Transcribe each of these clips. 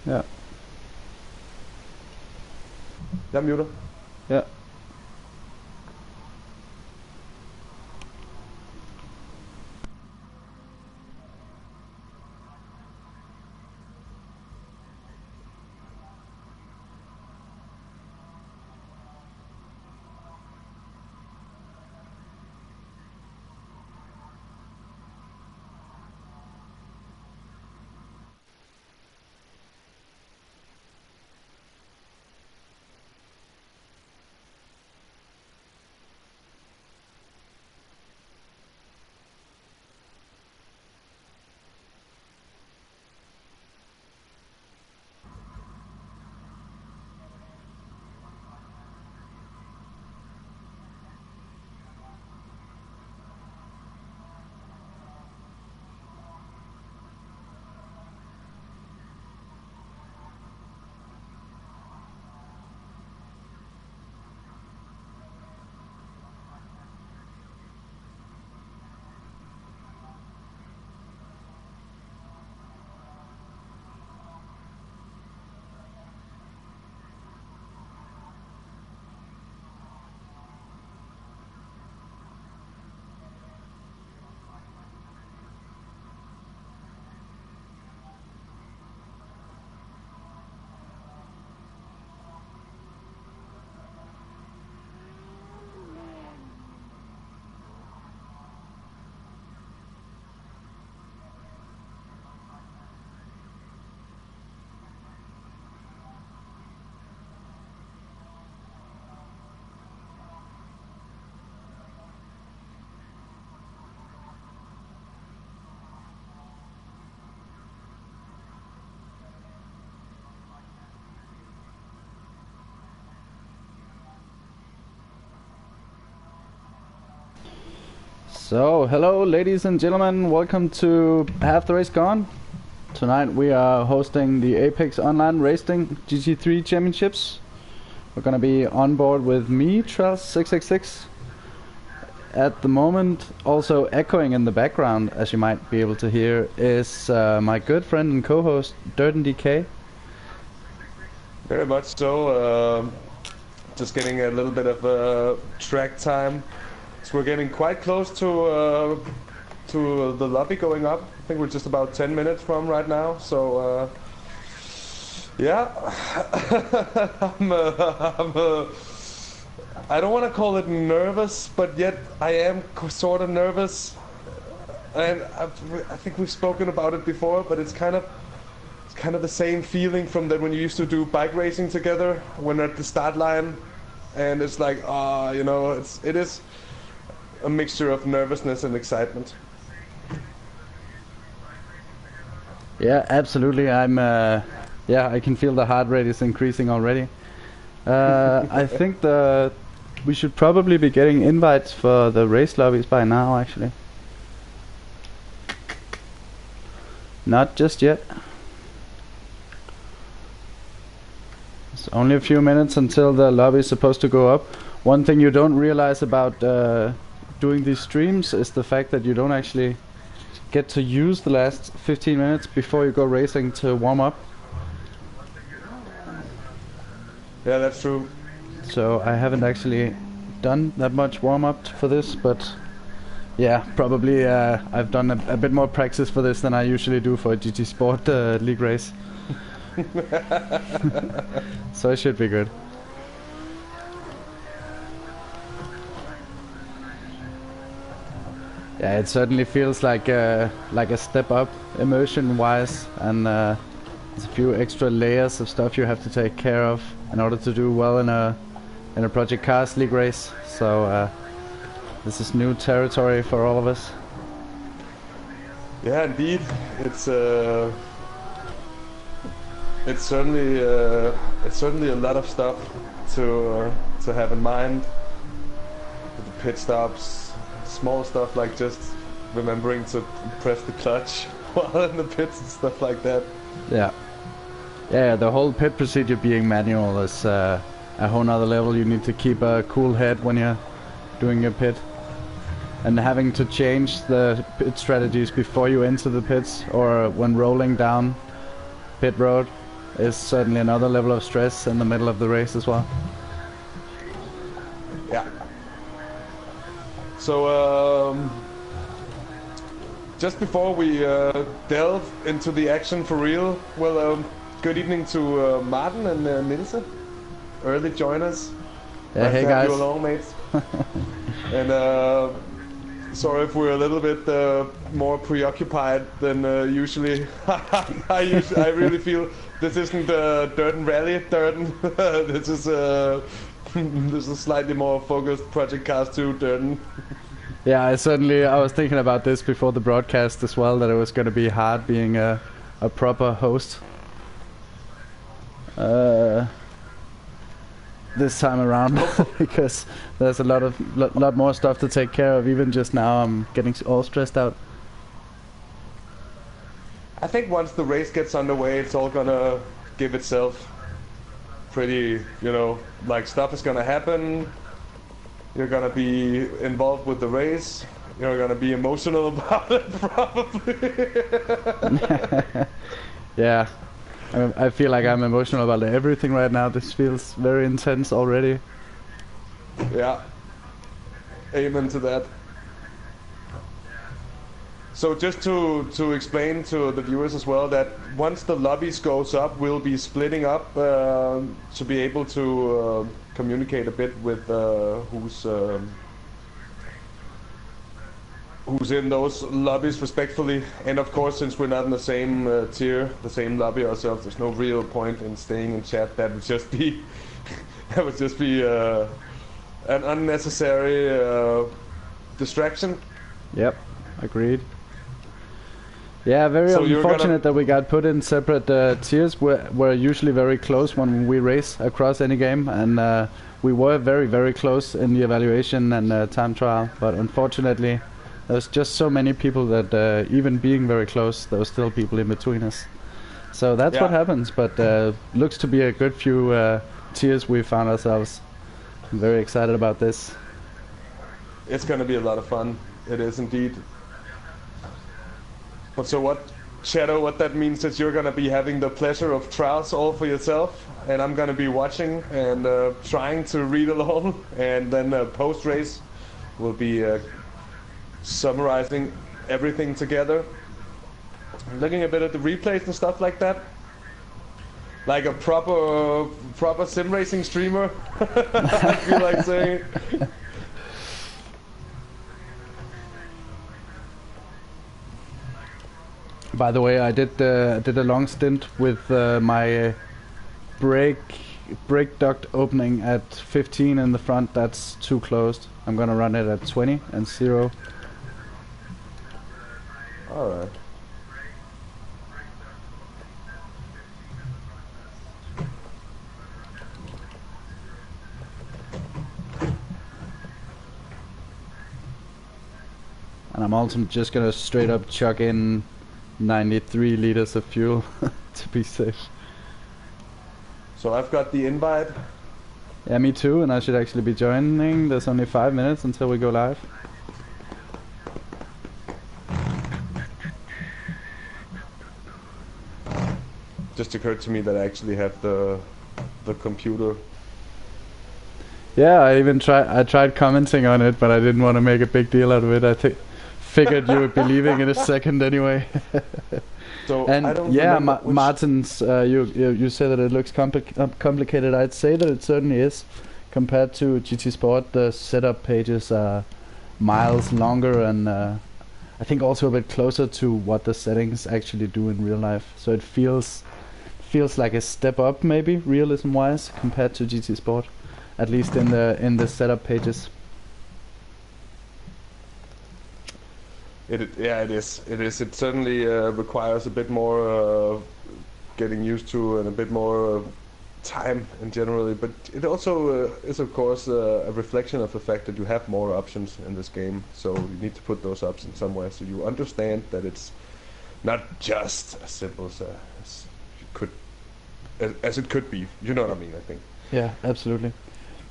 Ja. Jeg muter. Ja. So, hello ladies and gentlemen, welcome to Half the Race Gone. Tonight we are hosting the Apex Online Racing GT3 Championships. We're gonna be on board with me, Traels 666. At the moment, also echoing in the background, as you might be able to hear, is my good friend and co-host, DirtenDK. Very much so. Just getting a little bit of track time. So we're getting quite close to the lobby going up. I think we're just about 10 minutes from right now. So yeah, I don't want to call it nervous, but yet I am sort of nervous. And I think we've spoken about it before, but it's kind of the same feeling from that when you used to do bike racing together when at the start line, and it's like you know, it is a mixture of nervousness and excitement. Yeah, absolutely. Yeah, I can feel the heart rate is increasing already. I think we should probably be getting invites for the race lobbies by now, actually. Not just yet. It's only a few minutes until the lobby is supposed to go up. One thing you don't realize about doing these streams is the fact that you don't actually get to use the last 15 minutes before you go racing to warm up. Yeah, that's true. So I haven't actually done that much warm up for this, but yeah, probably I've done a bit more practice for this than I usually do for a GT Sport league race. So it should be good. Yeah, it certainly feels like a step up immersion-wise, and there's a few extra layers of stuff you have to take care of in order to do well in a Project Cars League race. So this is new territory for all of us. Yeah, indeed, it's certainly a lot of stuff to have in mind. With the pit stops. Small stuff like just remembering to press the clutch while in the pits and stuff like that. Yeah. Yeah, the whole pit procedure being manual is a whole nother level. You need to keep a cool head when you're doing your pit. And having to change the pit strategies before you enter the pits or when rolling down pit road is certainly another level of stress in the middle of the race as well. Yeah. So just before we delve into the action for real, well, good evening to Martin and Nilse, early joiners. Yeah, Nice hey to have guys. you along, mates. And sorry if we're a little bit more preoccupied than usually. I really feel this isn't Dirten Rally, Dirten. This is this is slightly more focused Project Cast 2 Dirten. Yeah, I was thinking about this before the broadcast as well, that it was going to be hard being a proper host this time around because there's a lot more stuff to take care of. Even just now I'm getting all stressed out. I think once the race gets underway, it's all gonna give itself. Pretty, you know, like stuff is gonna happen. You're gonna be involved with the race. You're gonna be emotional about it, probably. Yeah, I feel like I'm emotional about everything right now. This feels very intense already. Yeah, amen to that. So just to explain to the viewers as well, that once the lobbies goes up, we'll be splitting up to be able to communicate a bit with who's in those lobbies respectfully. And of course, since we're not in the same tier, the same lobby ourselves, there's no real point in staying in chat. That would just be an unnecessary distraction. Yep, agreed. Yeah, very unfortunate that we got put in separate tiers. We're usually very close when we race across any game, and we were very close in the evaluation and time trial, but unfortunately there's just so many people that even being very close, there were still people in between us. So that's what happens, but looks to be a good few tiers we found ourselves. I'm very excited about this. It's going to be a lot of fun. It is indeed. But so what, Shadow, what that means is you're going to be having the pleasure of Traels all for yourself, and I'm going to be watching and trying to read along, and then post-race we'll be summarizing everything together, looking a bit at the replays and stuff like that. Like a proper sim racing streamer, I feel like saying. By the way, I did a long stint with my brake duct opening at 15 in the front. That's too closed. I'm gonna run it at 20 and 0. Alright. And I'm also just gonna straight up chuck in 93 liters of fuel to be safe. So I've got the invite. Yeah, me too, and I should actually be joining. There's only 5 minutes until we go live. Just occurred to me that I actually have the computer. Yeah, I tried commenting on it, but I didn't want to make a big deal out of it. I figured you would be leaving in a second anyway. So and I don't yeah, Martin's, you say that it looks complicated. I'd say that it certainly is. Compared to GT Sport, the setup pages are miles longer, and I think also a bit closer to what the settings actually do in real life. So it feels like a step up, maybe realism-wise, compared to GT Sport, at least in the setup pages. It is. It certainly requires a bit more getting used to and a bit more time in generally. But it also is, of course, a reflection of the fact that you have more options in this game. So you need to put those options somewhere so you understand that it's not just as simple as it could be. You know what I mean? I think. Yeah, absolutely.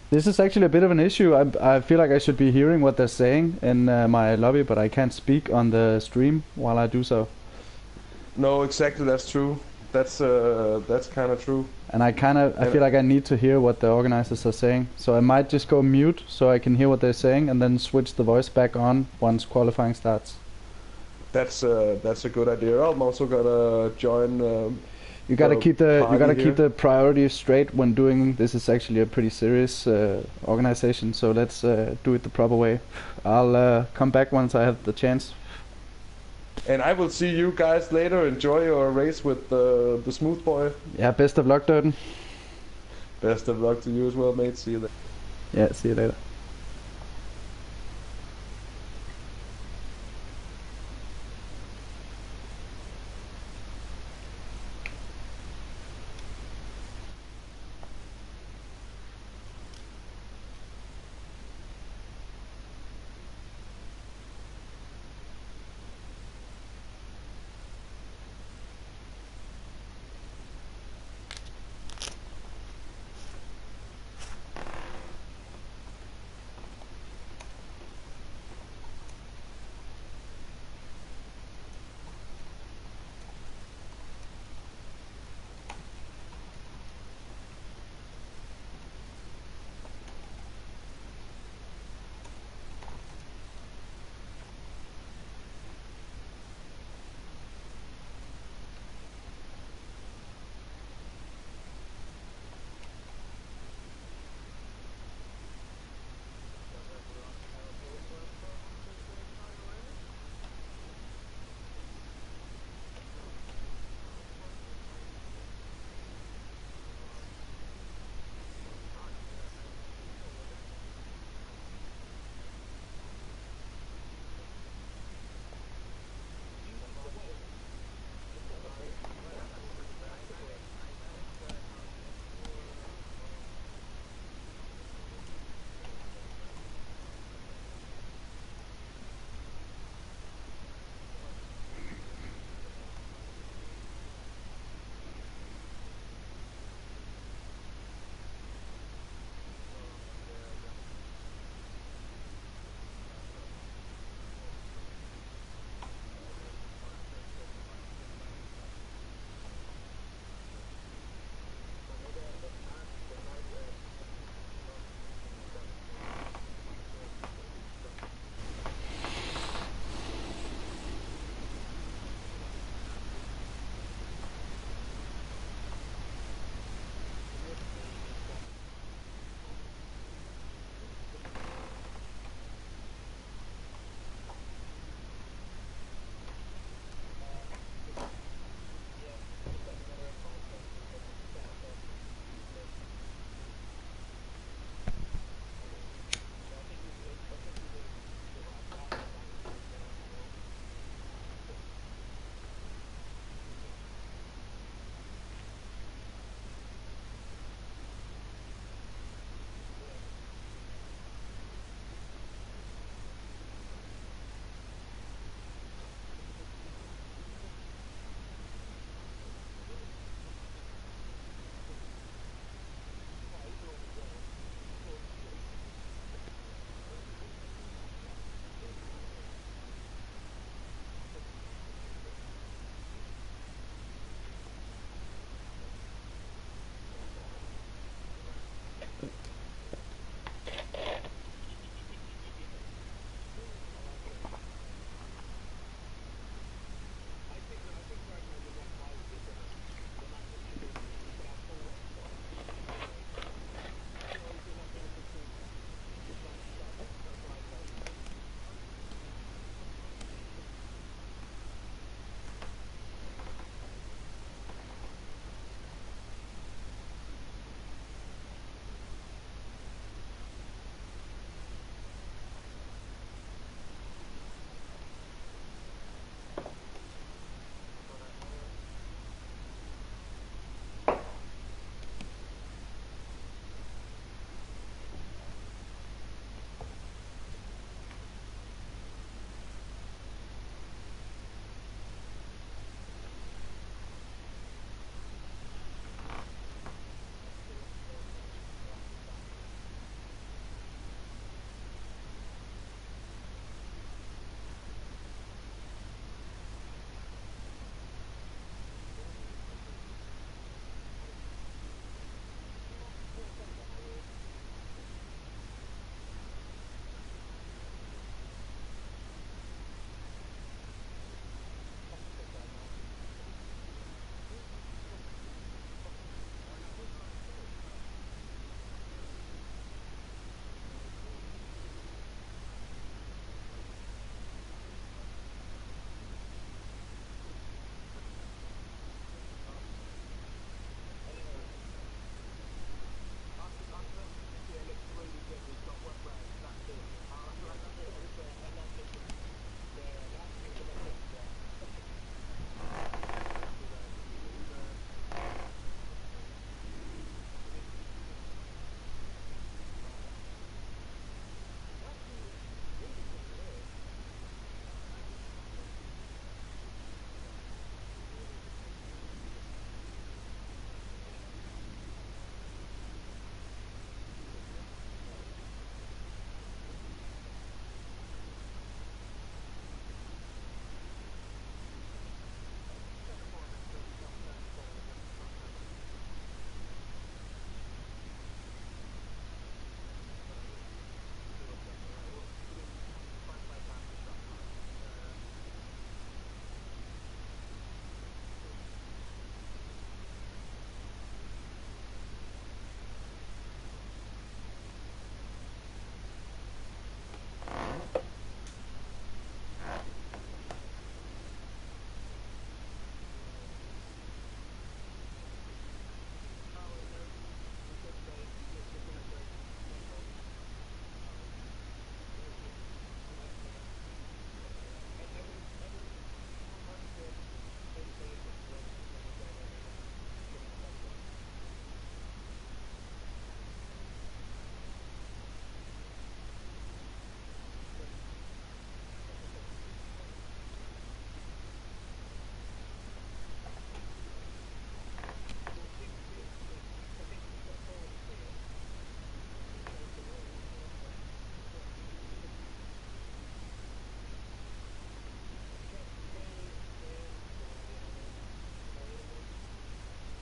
This is actually a bit of an issue. I feel like I should be hearing what they're saying in my lobby, but I can't speak on the stream while I do so. No, exactly. That's true. that's kind of true. And I feel like I need to hear what the organizers are saying. So I might just go mute so I can hear what they're saying, and then switch the voice back on once qualifying starts. That's a good idea. I'm also gonna join. You gotta keep the priorities straight when doing this. Is actually a pretty serious organization, so let's do it the proper way. I'll come back once I have the chance. And I will see you guys later. Enjoy your race with the smooth boy. Yeah, best of luck, Dirten. Best of luck to you as well, mate. See you later. Yeah, see you later.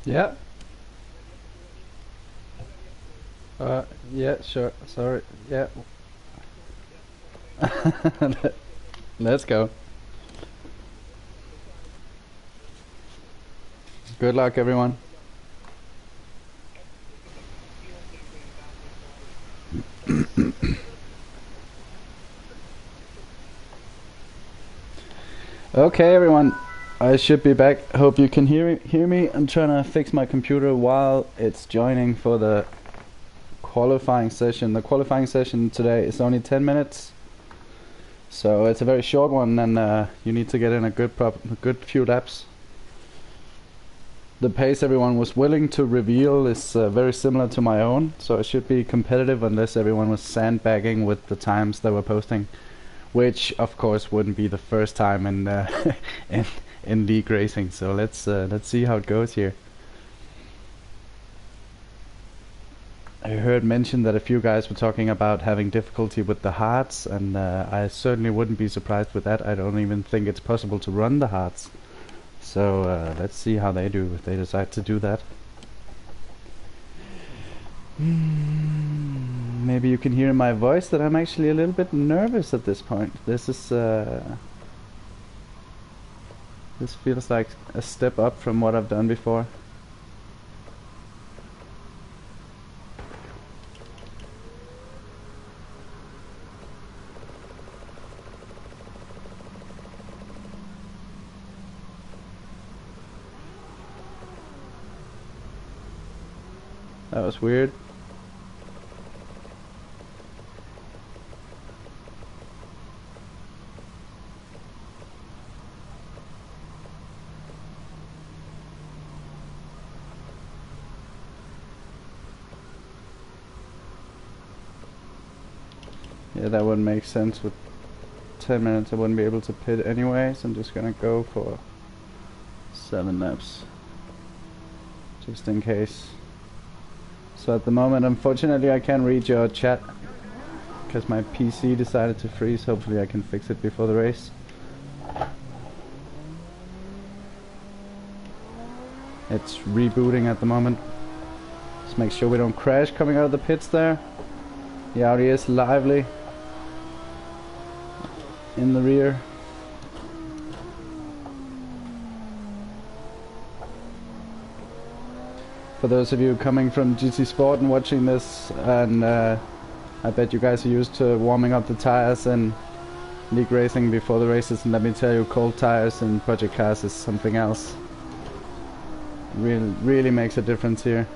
Yeah. Yeah, sure. Sorry. Yeah. Let's go. Good luck, everyone. Okay, everyone. I should be back. Hope you can hear me. I'm trying to fix my computer while it's joining for the qualifying session. The qualifying session today is only 10 minutes, so it's a very short one, and you need to get in a good few laps. The pace everyone was willing to reveal is very similar to my own, so it should be competitive unless everyone was sandbagging with the times they were posting, which of course wouldn't be the first time in in league racing. So let's see how it goes here. I heard mentioned that a few guys were talking about having difficulty with the hearts, and I certainly wouldn't be surprised with that. I don't even think it's possible to run the hearts. So let's see how they do if they decide to do that. Maybe you can hear in my voice that I'm actually a little bit nervous at this point. This is this feels like a step up from what I've done before. That was weird. Yeah, that wouldn't make sense. With 10 minutes I wouldn't be able to pit anyway, so I'm just gonna go for 7 laps just in case. So at the moment, unfortunately, I can't read your chat because my PC decided to freeze. Hopefully I can fix it before the race. It's rebooting at the moment. Just make sure we don't crash coming out of the pits there. The Audi is lively in the rear. For those of you coming from GT Sport and watching this, and I bet you guys are used to warming up the tires and league racing before the races, and let me tell you, cold tires in project cars is something else. Really makes a difference here.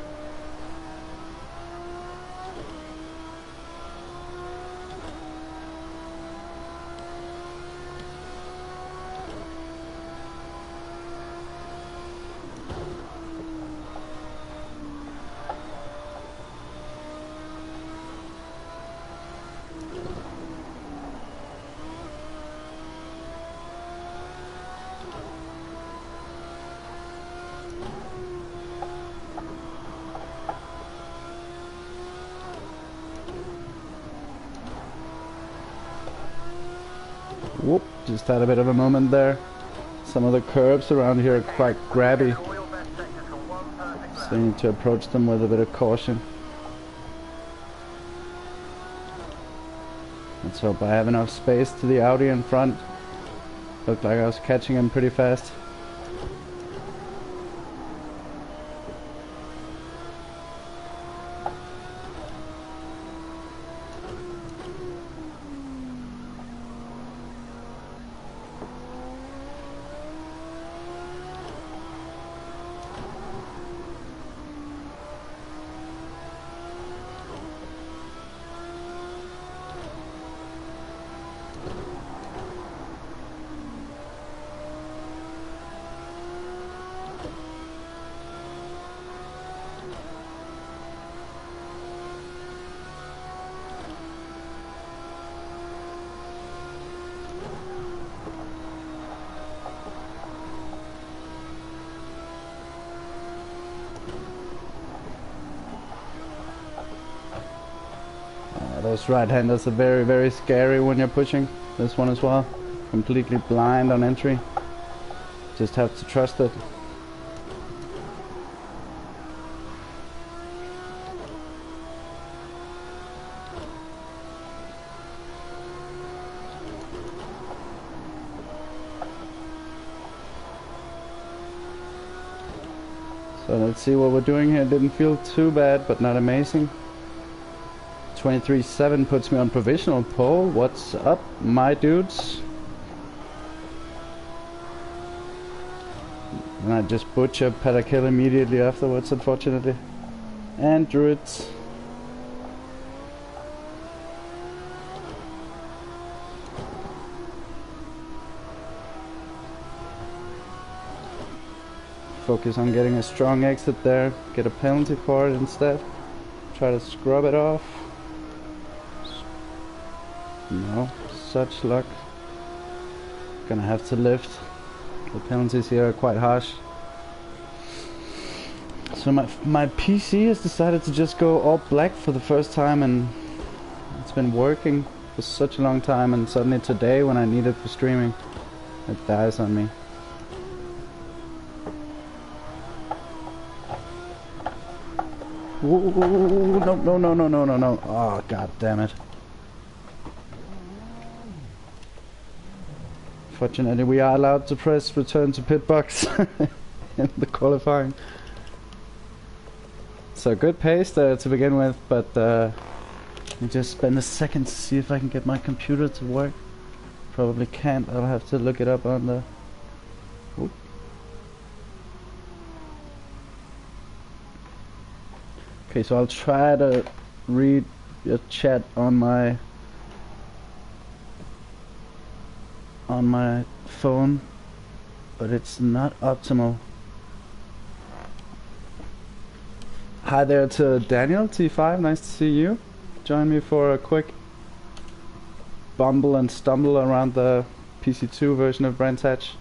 Whoop, just had a bit of a moment there. Some of the curbs around here are quite grabby, so you need to approach them with a bit of caution. Let's hope I have enough space to the Audi in front. Looked like I was catching him pretty fast. Those right-handers are very scary when you're pushing. This one as well. Completely blind on entry. Just have to trust it. So let's see what we're doing here. Didn't feel too bad, but not amazing. 23.7 puts me on provisional pole. What's up, my dudes? And I just butcher Petakill immediately afterwards, unfortunately. And Druids. Focus on getting a strong exit there. Get a penalty for it instead. Try to scrub it off. No, such luck. Gonna have to lift. The penalties here are quite harsh. So my PC has decided to just go all black for the first time, and it's been working for such a long time, and suddenly today when I need it for streaming, it dies on me. Ooh, no. Oh, god damn it. Fortunately, we are allowed to press return to pit box in the qualifying. So good pace there to begin with, but let me just spend a second to see if I can get my computer to work. Probably can't. I'll have to look it up on the... Oop. Okay, so I'll try to read your chat on my phone, but it's not optimal. Hi there to Daniel T5, nice to see you. Join me for a quick bumble and stumble around the PC2 version of Brands Hatch.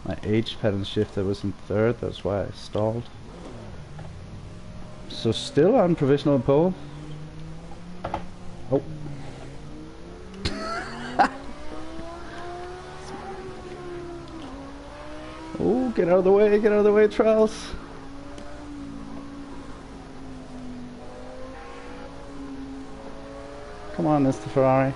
My H pattern shifter was in third, that's why I stalled. So still on provisional pole. Oh. Oh, get out of the way, Traels. Come on, Mr. Ferrari.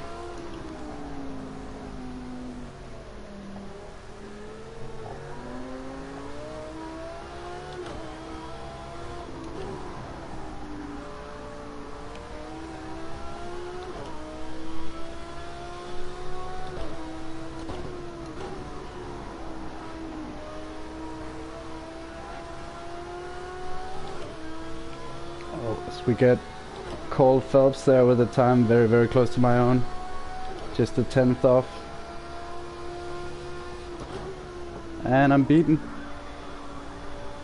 We get Cole Phelps there with a time very, very close to my own. Just a 10th off. And I'm beaten.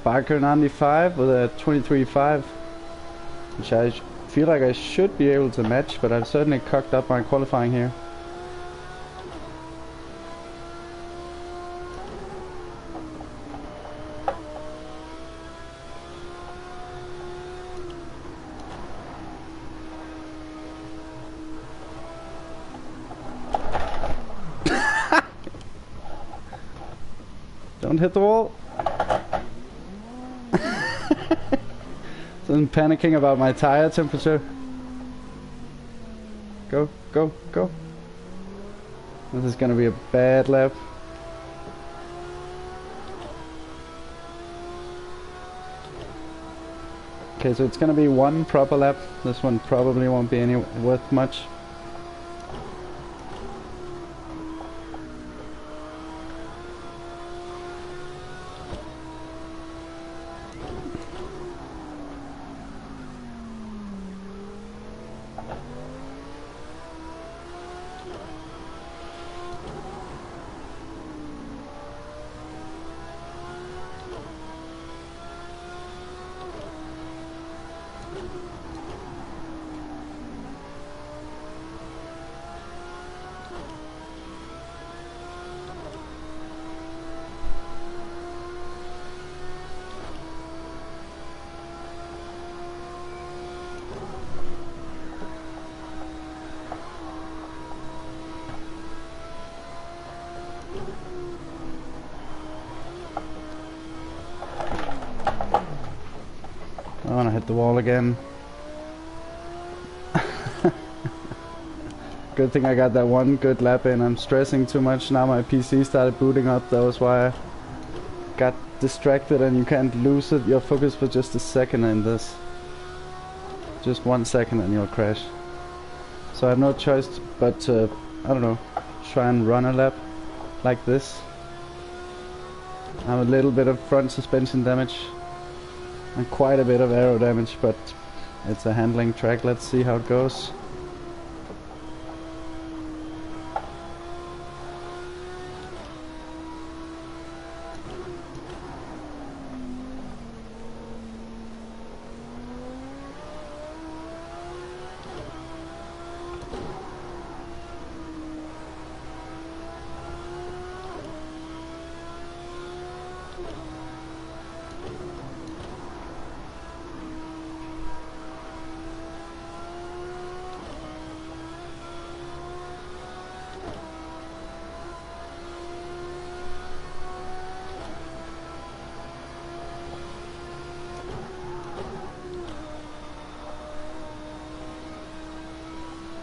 Barker 95 with a 23.5, which I feel like I should be able to match, but I've certainly cocked up my qualifying here. Don't hit the wall. So I'm panicking about my tire temperature. Go, go, go. This is gonna be a bad lap. Okay, so it's gonna be one proper lap. This one probably won't be any worth much. I want to hit the wall again. Good thing I got that one good lap in. I'm stressing too much now. My PC started booting up. That was why I got distracted, and you can't lose it, your focus for just a second in this. Just 1 second and you'll crash. So I have no choice but to, I don't know, try and run a lap like this. I have a little bit of front suspension damage and quite a bit of aero damage, but it's a handling track. Let's see how it goes.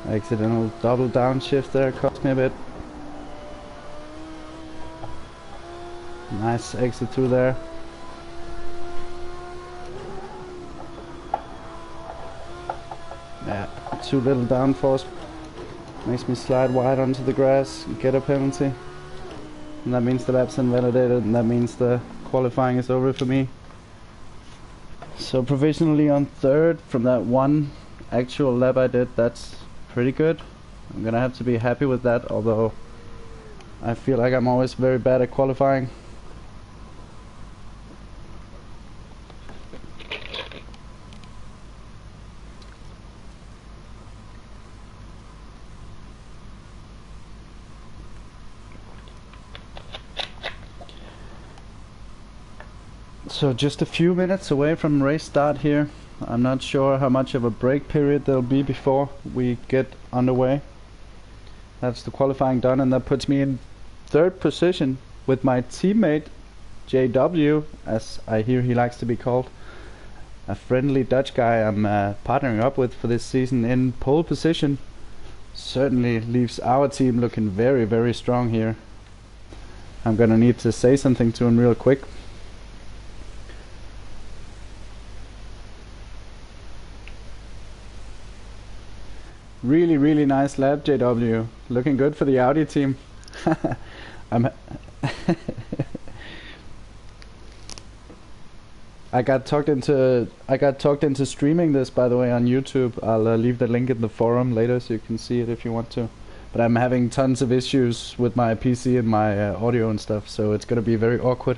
Accidental double downshift there, cost me a bit. Nice exit through there. Yeah, too little downforce. Makes me slide wide onto the grass, get a penalty. And that means the lap's invalidated, and that means the qualifying is over for me. So provisionally on third from that one actual lap I did. That's pretty good. I'm gonna have to be happy with that, although I feel like I'm always very bad at qualifying. So just a few minutes away from race start here. I'm not sure how much of a break period there'll be before we get underway. That's the qualifying done, and that puts me in third position with my teammate JW, as I hear he likes to be called, a friendly Dutch guy I'm partnering up with for this season, in pole position. Certainly leaves our team looking very, very strong here. I'm gonna need to say something to him real quick. Really, really nice lap, JW. Looking good for the Audi team. I got talked into streaming this, by the way, on YouTube. I'll leave the link in the forum later so you can see it if you want to. But I'm having tons of issues with my PC and my audio and stuff, so it's gonna be very awkward.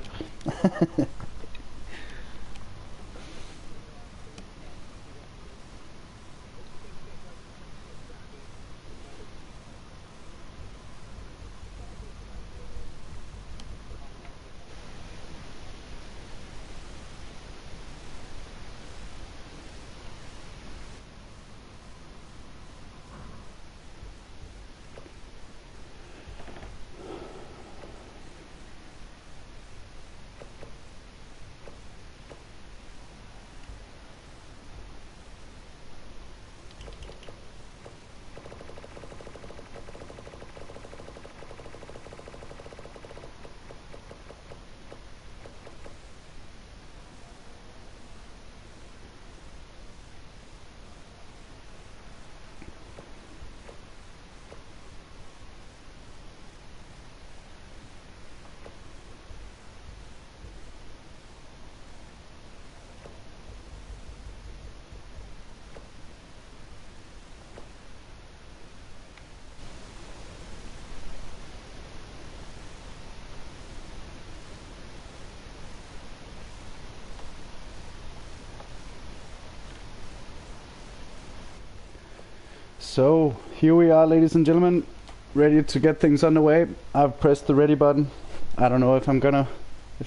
So here we are, ladies and gentlemen, ready to get things underway. I've pressed the ready button. I don't know if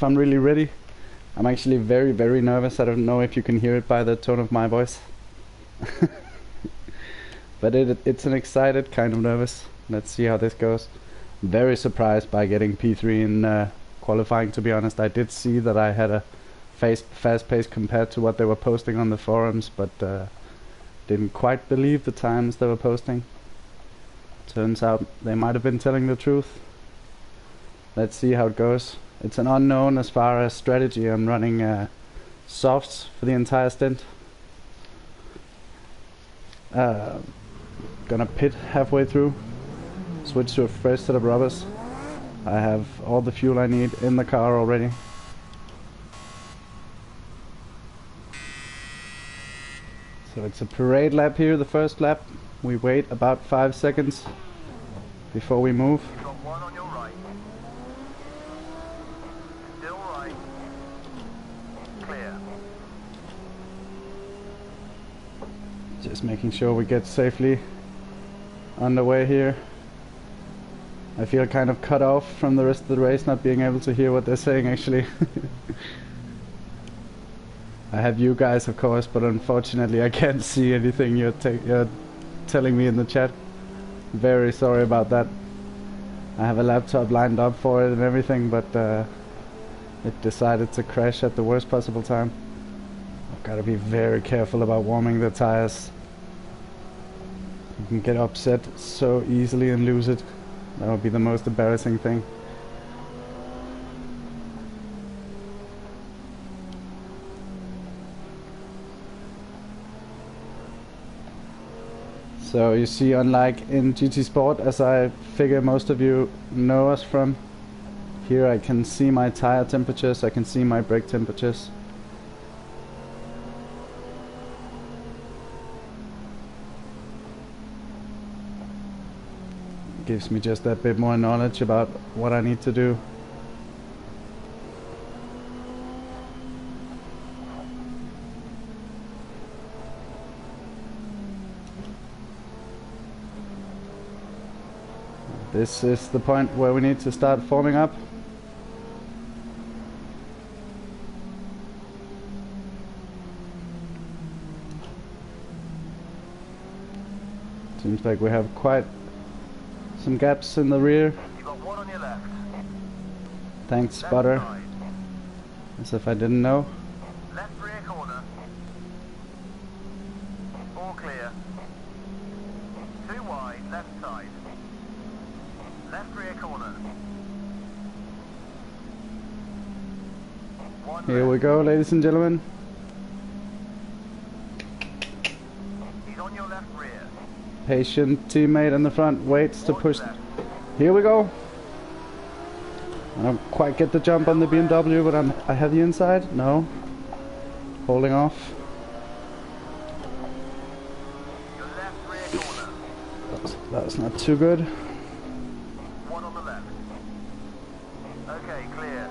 I'm really ready. I'm actually very, very nervous. I don't know if you can hear it by the tone of my voice. But it's an excited kind of nervous. Let's see how this goes. Very surprised by getting P3 in qualifying, to be honest. I did see that I had a fast pace compared to what they were posting on the forums, but didn't quite believe the times they were posting. Turns out they might have been telling the truth. Let's see how it goes. It's an unknown as far as strategy. I'm running softs for the entire stint. Gonna pit halfway through, switch to a fresh set of rubbers. I have all the fuel I need in the car already. So it's a parade lap here, the first lap. We wait about 5 seconds before we move. Got one on your right. Still right. Clear. Just making sure we get safely underway here. I feel kind of cut off from the rest of the race, not being able to hear what they're saying actually. I have you guys of course, but unfortunately I can't see anything you're telling me in the chat. Very sorry about that. I have a laptop lined up for it and everything, but it decided to crash at the worst possible time. I've got to be very careful about warming the tires. You can get upset so easily and lose it. That would be the most embarrassing thing. So you see, unlike in GT Sport, as I figure most of you know us from, here I can see my tire temperatures, I can see my brake temperatures. Gives me just that bit more knowledge about what I need to do. This is the point where we need to start forming up. Seems like we have quite some gaps in the rear. You got one on your left. Thanks, Left spotter. side. As if I didn't know. Left rear corner. All clear. Too wide, left side. Left rear corner. One Here we left. go, ladies and gentlemen. He's on your left rear. Patient teammate in the front waits to One push. left. Here we go. I don't quite get the jump on the BMW, but I have the inside. No. Holding off. Your left rear corner. That's not too good. One on the left. Okay, clear.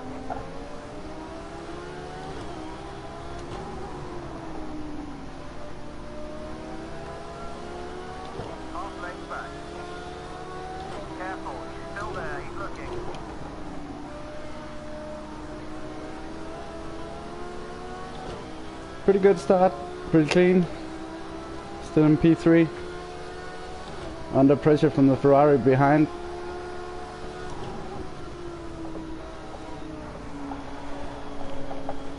Half length back. Careful, he's still there, he's looking. Pretty good start. Pretty clean. Still in P3. Under pressure from the Ferrari behind.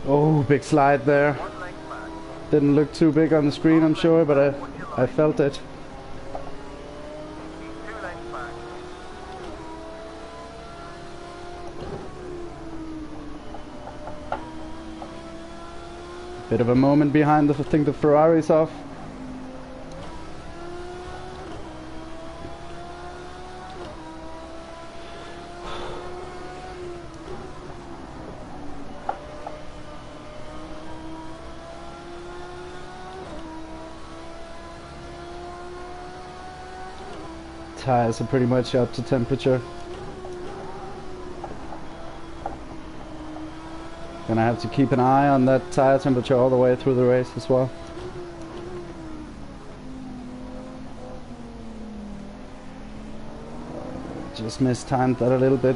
Oh, big slide there. One length back. Didn't look too big on the screen, I'm sure, but I felt it. He's 2 lengths back. Bit of a moment behind. I think the Ferrari's off. Tires are pretty much up to temperature. Gonna have to keep an eye on that tire temperature all the way through the race as well. Just mistimed that a little bit.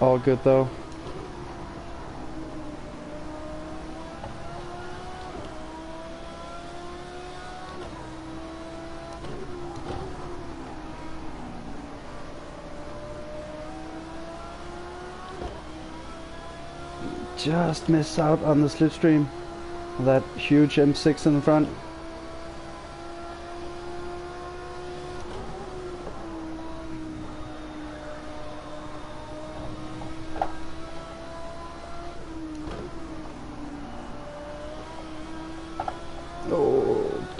All good though. Just missed out on the slipstream. That huge M6 in the front.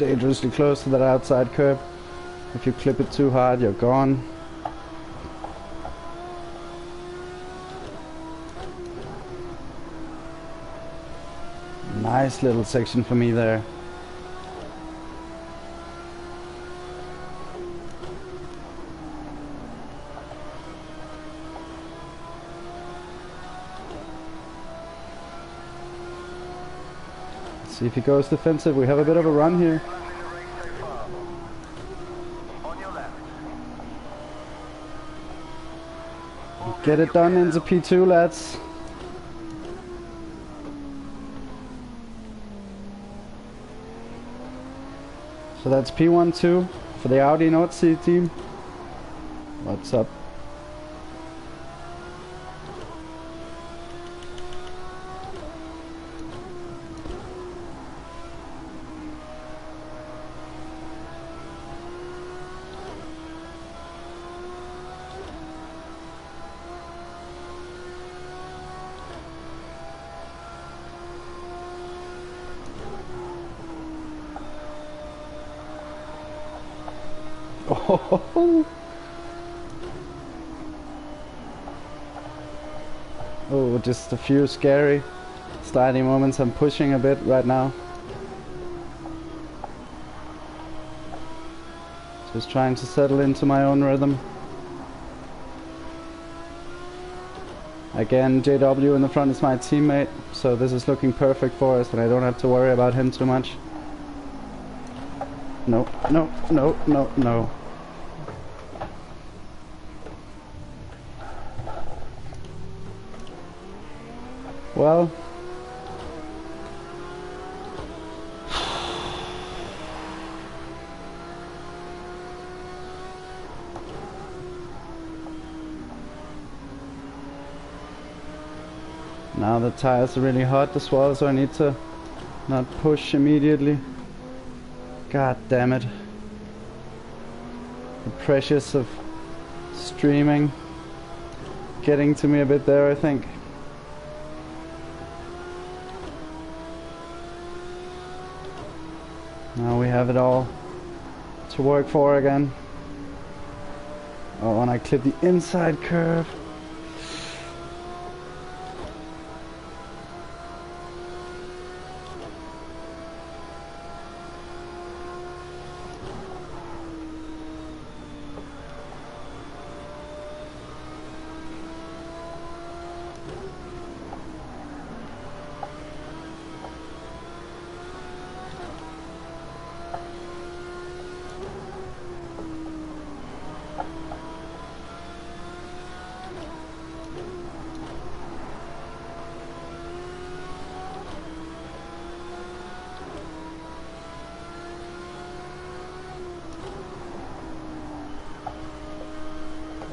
dangerously close to that outside curb. If you clip it too hard, you're gone. Nice little section for me there. See if he goes defensive. We have a bit of a run here. Get it done into P2, lads. So that's P1-2 for the Audi North Sea team. What's up? Oh, just a few scary sliding moments. I'm pushing a bit right now. Just trying to settle into my own rhythm. Again, JW in the front is my teammate, so this is looking perfect for us and I don't have to worry about him too much. No, no, no, no, no. Well, now the tires are really hot as well, so I need to not push immediately. God damn it. The pressures of streaming getting to me a bit there, I think. Now we have it all to work for again. Oh, and I clip the inside curve.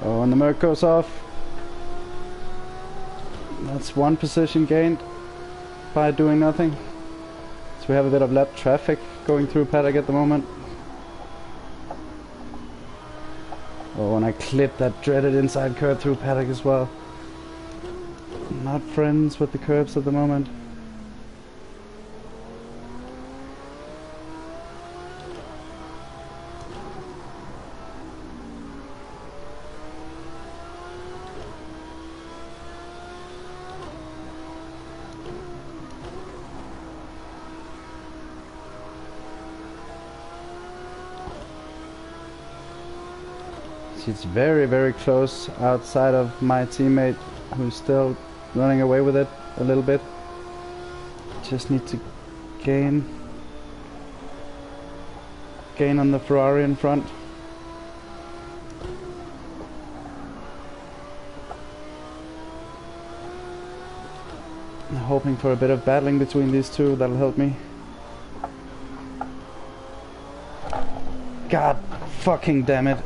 Oh, and the Merc goes off. That's one position gained by doing nothing. So we have a bit of lap traffic going through paddock at the moment. Oh, and I clipped that dreaded inside curve through paddock as well. Not friends with the curves at the moment. It's very, very close outside of my teammate, who's still running away with it a little bit. Just need to gain on the Ferrari in front. I'm hoping for a bit of battling between these two. That'll help me. God fucking damn it.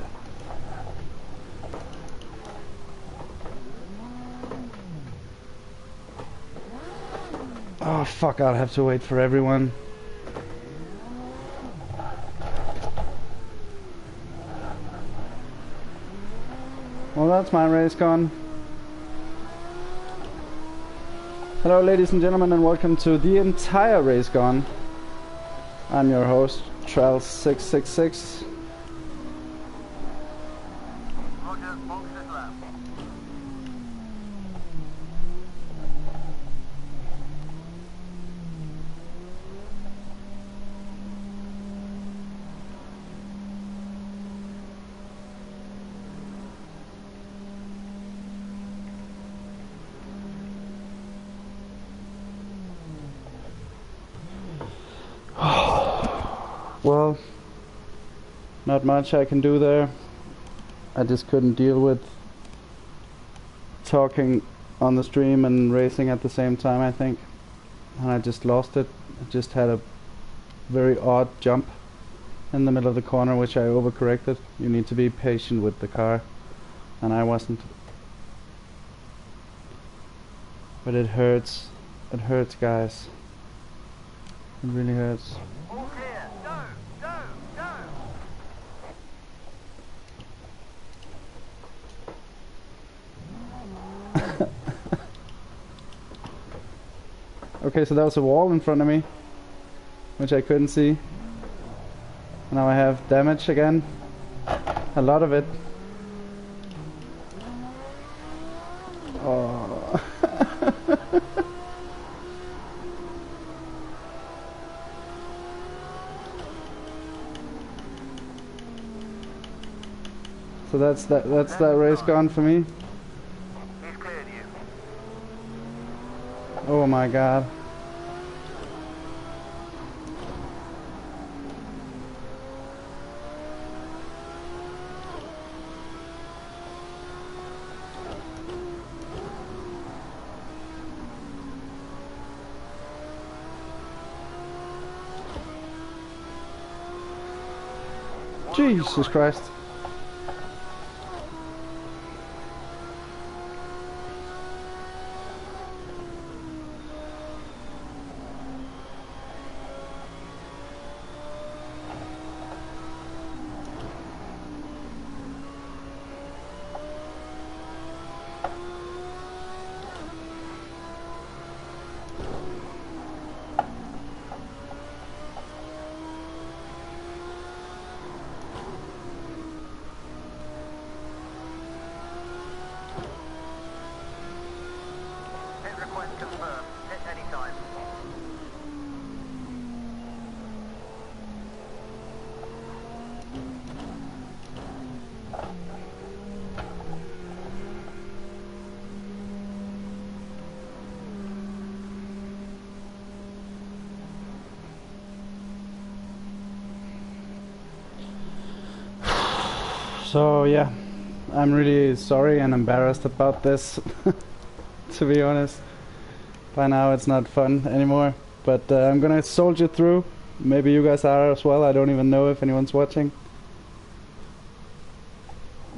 Oh fuck, I'll have to wait for everyone. Well, that's my race gone. Hello ladies and gentlemen, and welcome to the entire race gone. I'm your host, Traels 666. Roger, box this lap. Well, not much I can do there. I just couldn't deal with talking on the stream and racing at the same time, I think. And I just lost it. I just had a very odd jump in the middle of the corner, which I overcorrected. You need to be patient with the car, and I wasn't. But it hurts. It hurts, guys. It really hurts. All clear. Go, go, go. Okay, so that was a wall in front of me, which I couldn't see. Now I have damage again. A lot of it. Oh. So that's that race gone for me. He's cleared you. Oh my god. Jesus Christ. Hit request confirmed. Hit anytime. So yeah, I'm really sorry and embarrassed about this. To be honest, by now it's not fun anymore, but I'm gonna soldier through. Maybe you guys are as well. I don't even know if anyone's watching.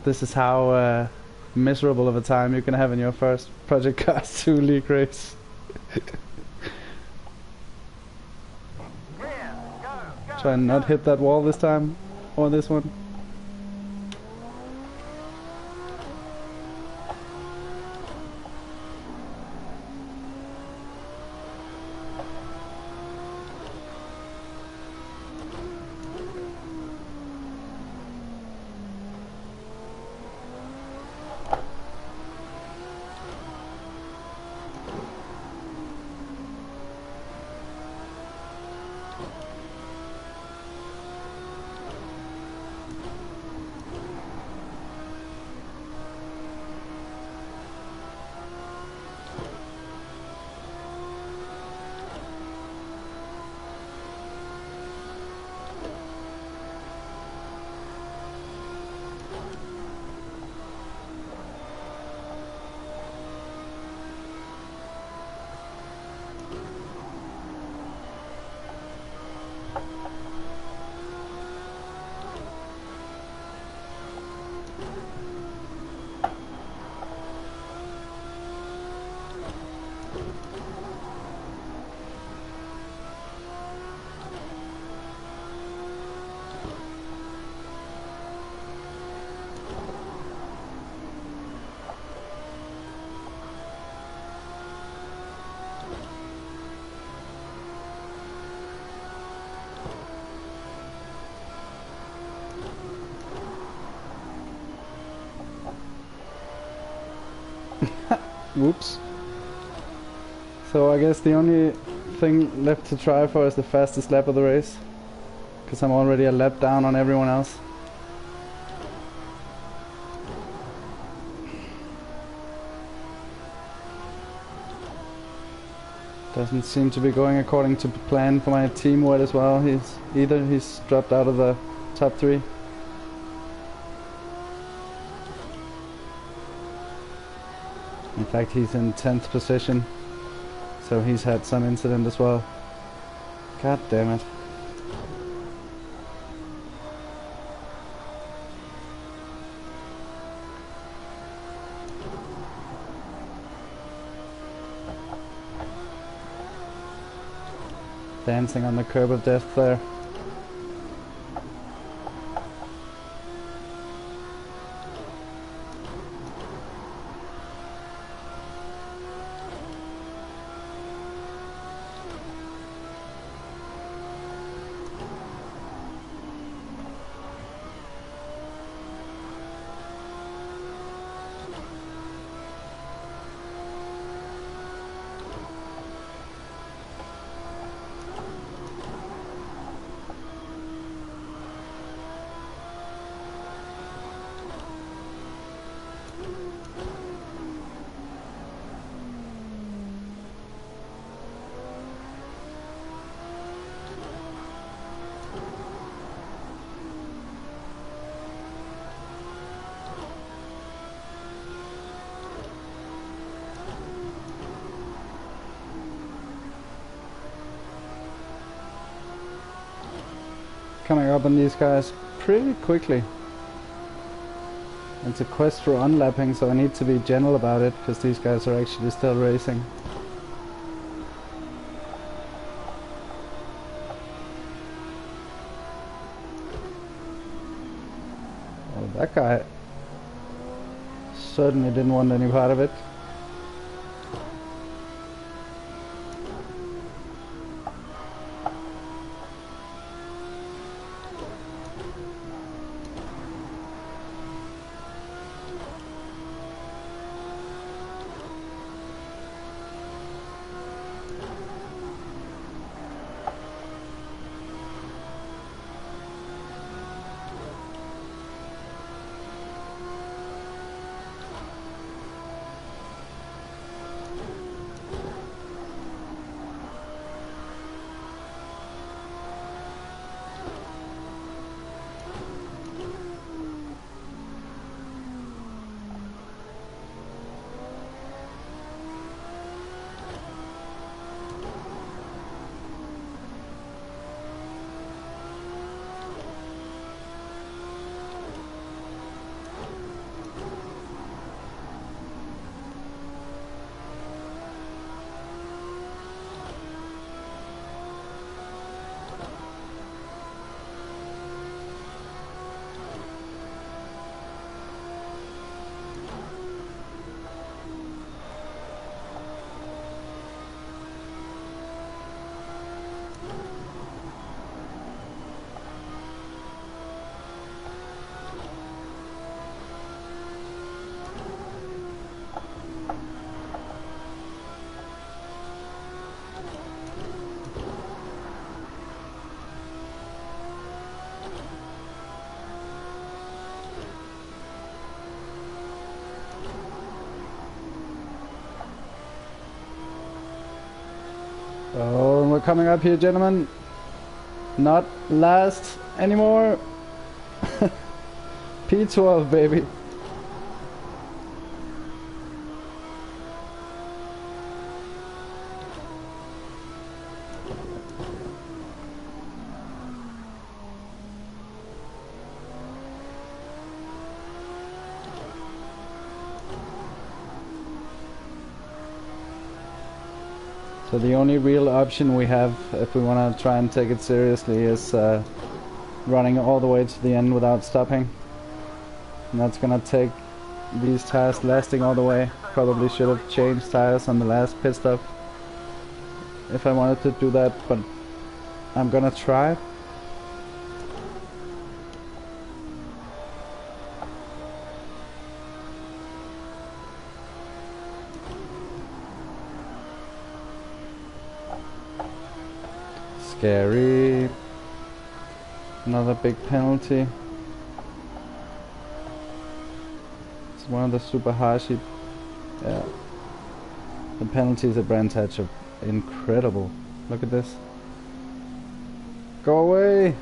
This is how miserable of a time you can have in your first Project Cars 2 league race. Clear. Go, go. Try and not hit that wall this time, or this one. Whoops. So I guess the only thing left to try for is the fastest lap of the race, because I'm already a lap down on everyone else. Doesn't seem to be going according to plan for my team word as well. He's dropped out of the top 3. In fact, he's in 10th position, so he's had some incident as well. God damn it. Dancing on the curb of death there. Coming up on these guys pretty quickly. It's a quest for unlapping, so I need to be gentle about it, because these guys are actually still racing. Oh, that guy certainly didn't want any part of it. Oh, we're coming up here, gentlemen. Not last anymore. P12, baby. So the only real option we have, if we want to try and take it seriously, is running all the way to the end without stopping. And that's gonna take these tires lasting all the way. Probably should have changed tires on the last pit stop if I wanted to do that, but I'm gonna try. Scary. Another big penalty. It's one of the super harsh. Yeah. The penalties at Brands Hatch are incredible. Look at this. Go away!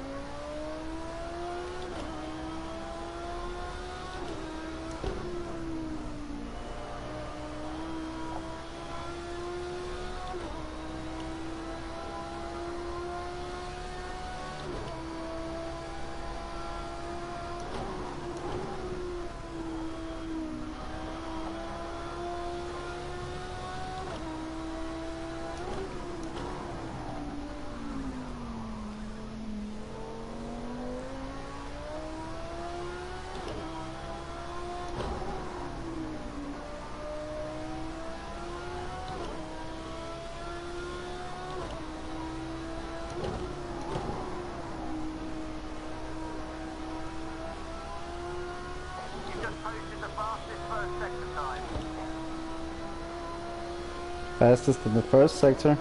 Fastest in the first sector.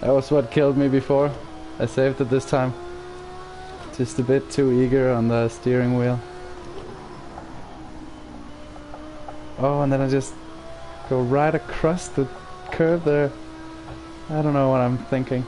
That was what killed me before. I saved it this time. Just a bit too eager on the steering wheel. Oh, and then I just go right across the curve there. I don't know what I'm thinking.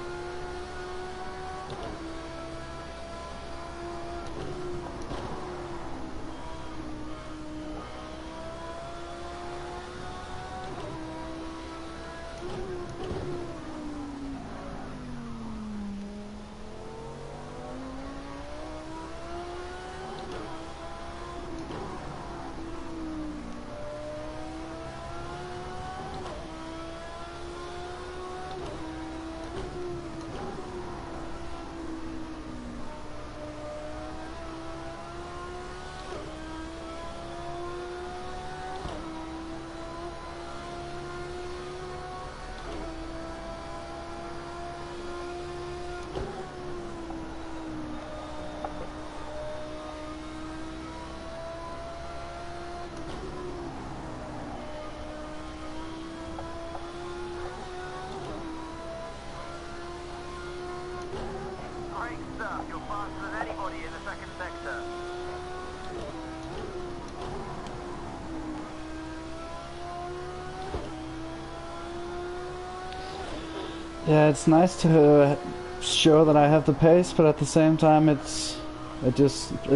Yeah, it's nice to show that I have the pace, but at the same time it's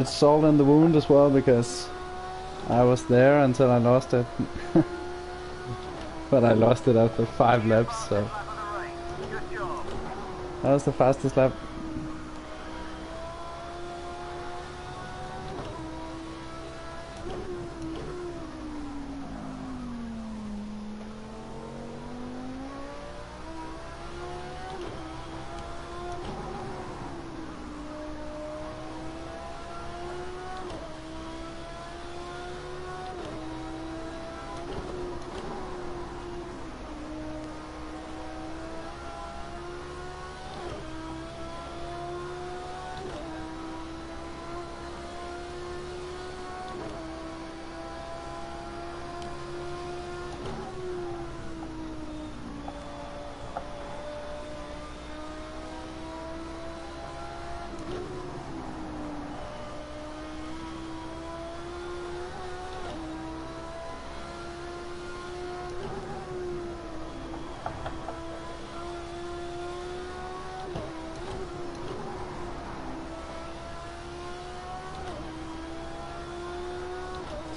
salt in the wound as well, because I was there until I lost it. But I lost it after 5 laps, so that was the fastest lap.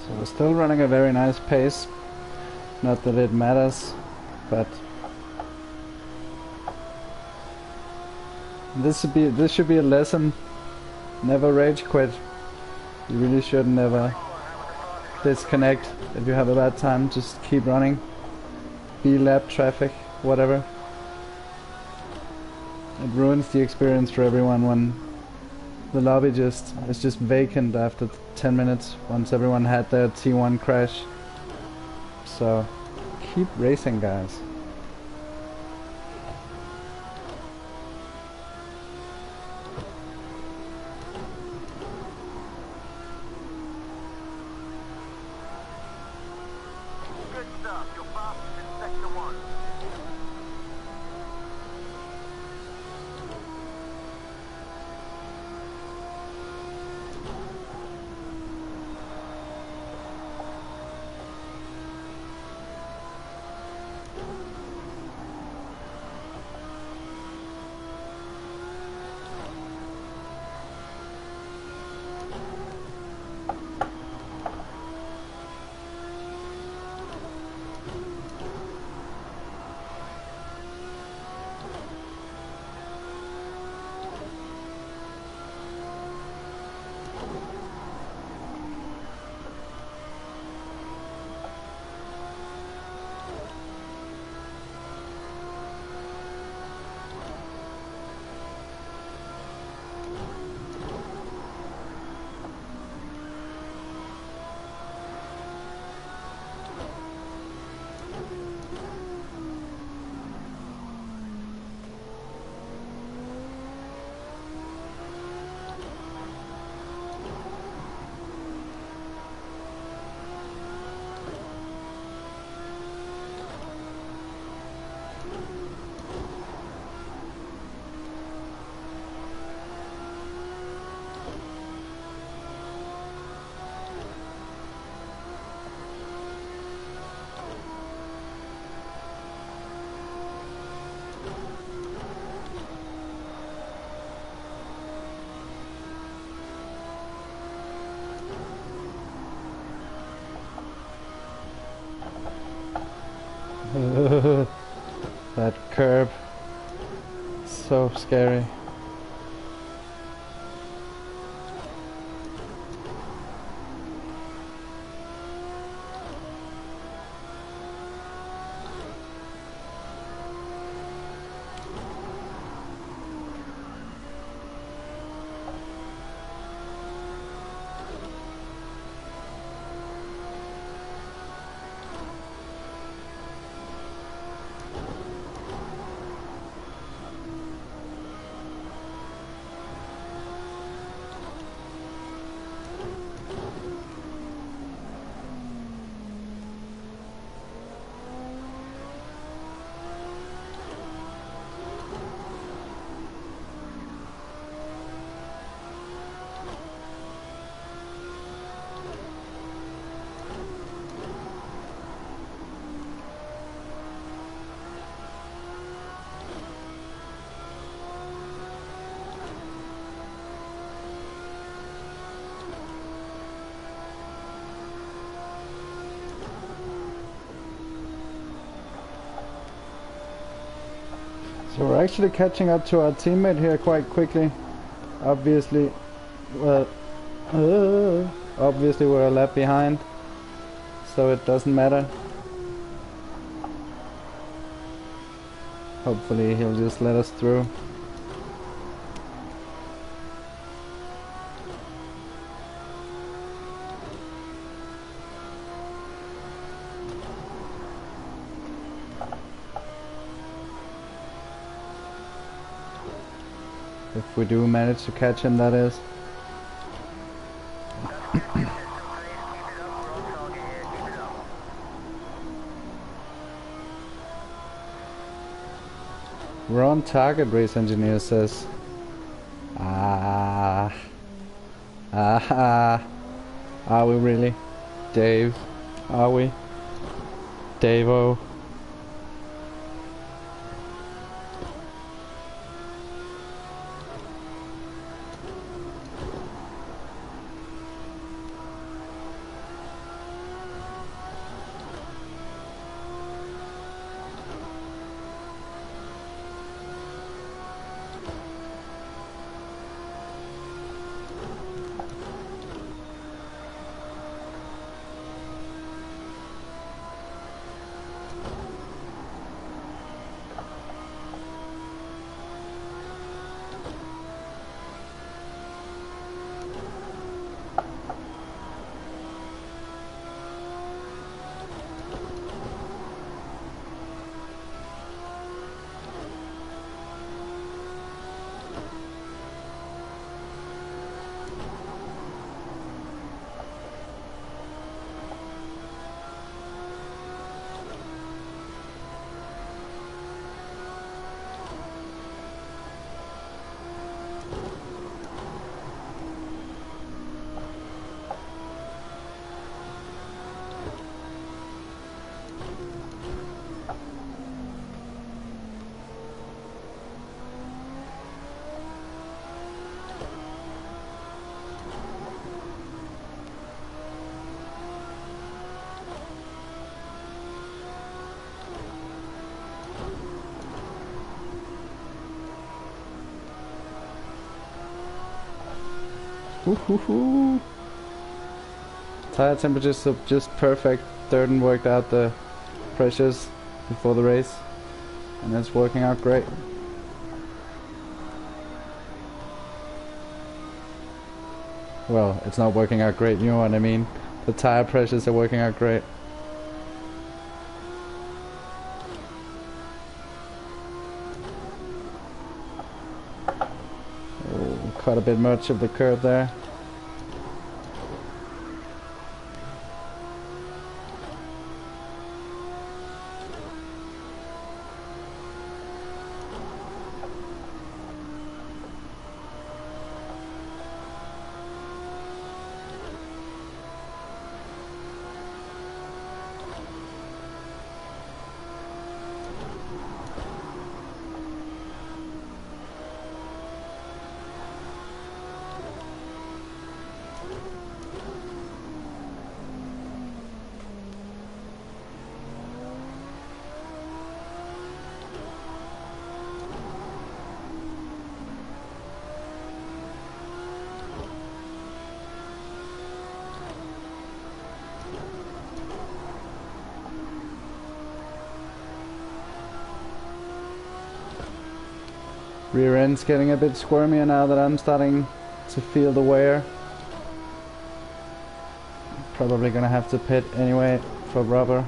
So we're still running a very nice pace. Not that it matters, but this should be a lesson. Never rage quit. You really should never disconnect if you have a bad time. Just keep running. Be lap traffic, whatever. It ruins the experience for everyone when the lobby is just vacant after 10 minutes once everyone had their T1 crash. So keep racing, guys. Good stuff. You're fastest in Sector 1. That curb, so scary. So we're actually catching up to our teammate here quite quickly. Obviously, well, obviously we're a lap behind, so it doesn't matter. Hopefully he'll just let us through. If we do manage to catch him, that is. We're on target, race engineer says. Are we really? Dave, are we? Davo. Woohoo! Tire temperatures are just perfect. Dirten worked out the pressures before the race, and it's working out great. Well, it's not working out great, you know what I mean. The tire pressures are working out great. Oh, cut a bit much of the curve there. Rear end's getting a bit squirmier now that I'm starting to feel the wear. Probably gonna have to pit anyway for rubber.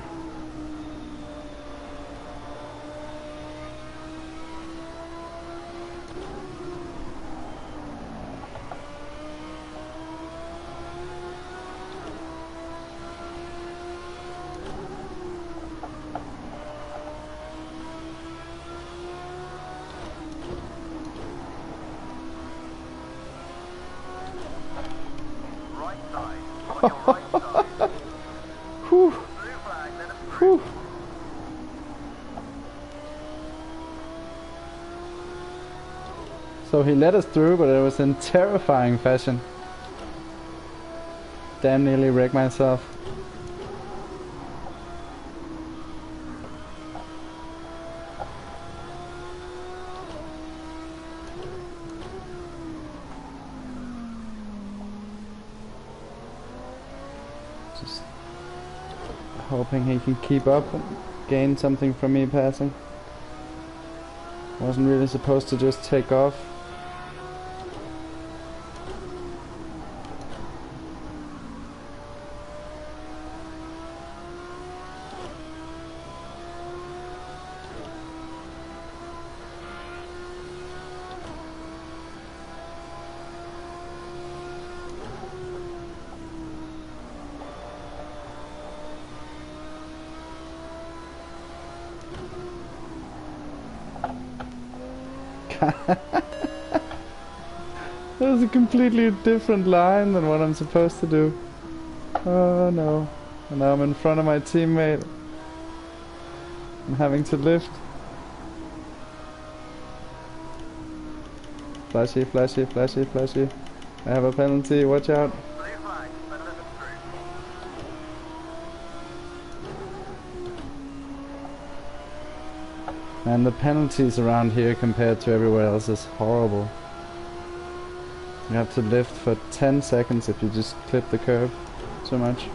Right side. On your right side. Whew. Blue flag, let us through. Whew. So he let us through, but it was in terrifying fashion. Damn nearly wrecked myself. Just hoping he can keep up and gain something from me passing. Wasn't really supposed to just take off. That was a completely different line than what I'm supposed to do. Oh no. And now I'm in front of my teammate. I'm having to lift. Flashy, flashy, flashy, flashy. I have a penalty, watch out. Blue flag, let us through. And the penalties around here compared to everywhere else is horrible. You have to lift for 10 seconds if you just clip the curb too much.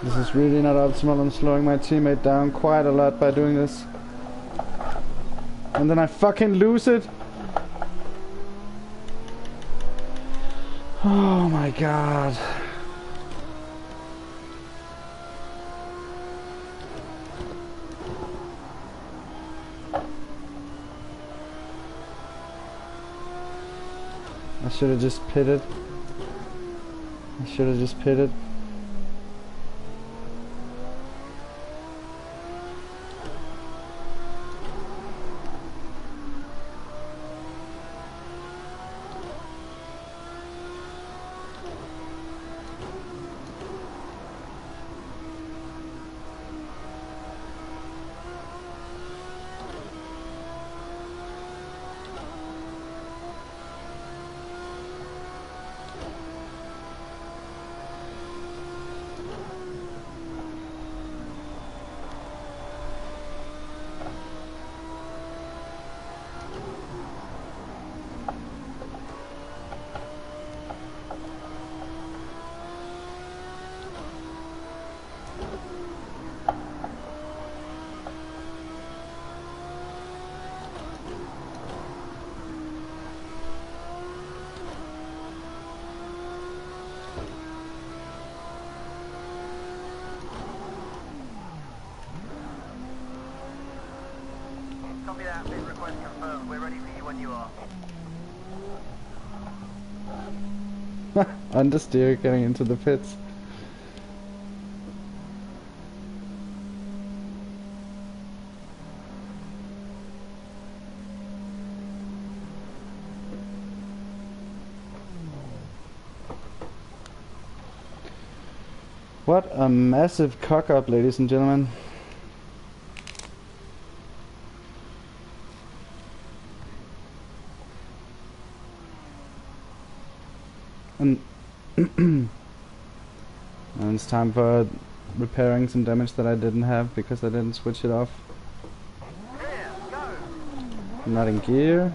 This is really not optimal. I'm slowing my teammate down quite a lot by doing this. And then I fucking lose it. Oh my god. I should have just pitted. I should have just pitted. Copy that. Bid request confirmed. We're ready for you when you are. Understeer getting into the pits. What a massive cock up, ladies and gentlemen. And and it's time for repairing some damage that I didn't have because I didn't switch it off. Clear. Go. I'm not in gear.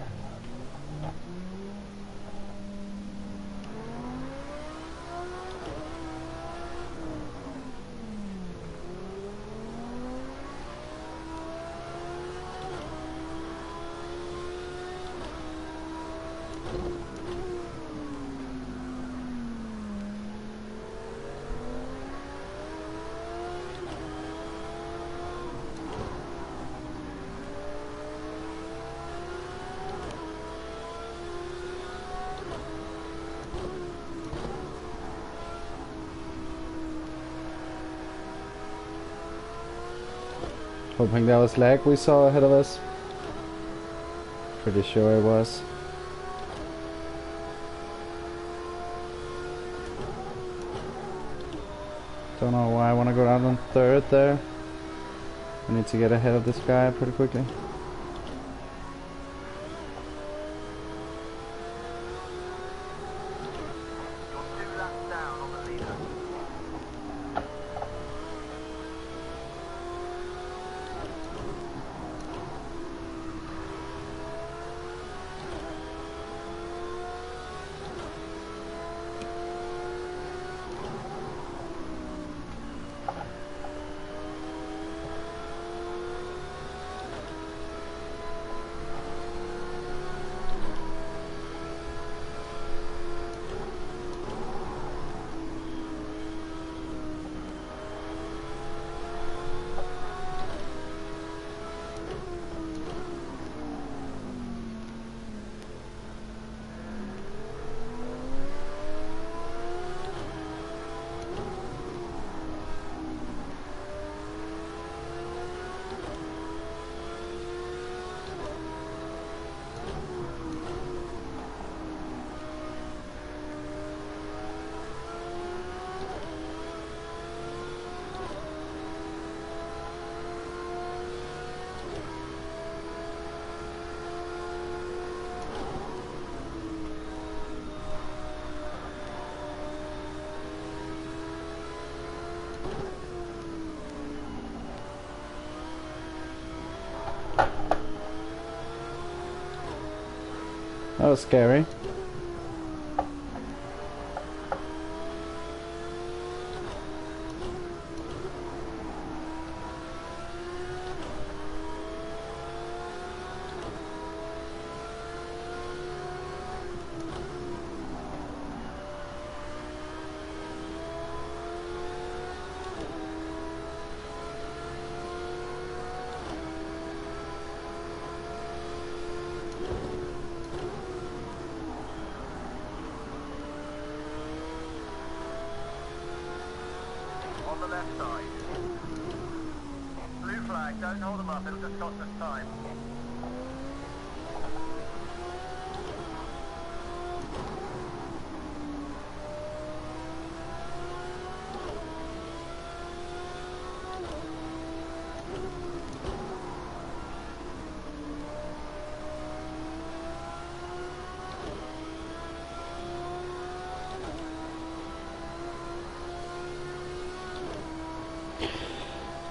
Hoping that was lag we saw ahead of us. Pretty sure it was. Don't know why I want to go down on third there. I need to get ahead of this guy pretty quickly. You're 2 laps down on the leader. That was scary. on the left side. Blue flag, don't hold them up, it'll just cost us time.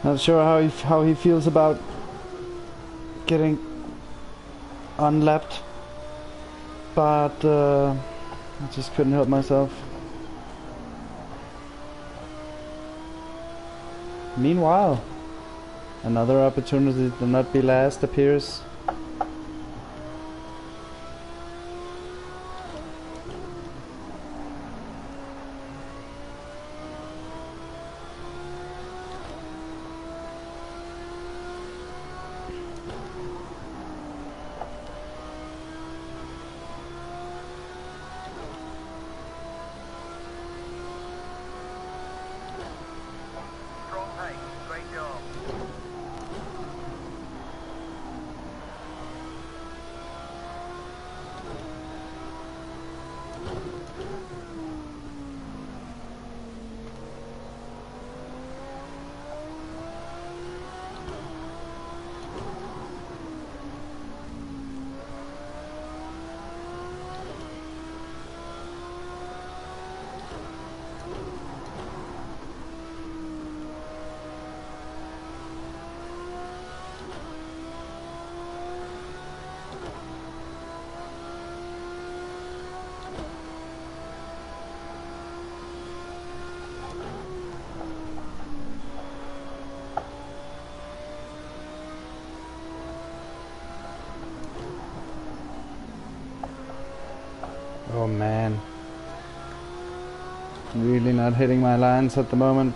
Not sure how he feels about getting unlapped, but I just couldn't help myself. Meanwhile, another opportunity to not be last appears. Strong pace, great job. Oh man, really not hitting my lines at the moment.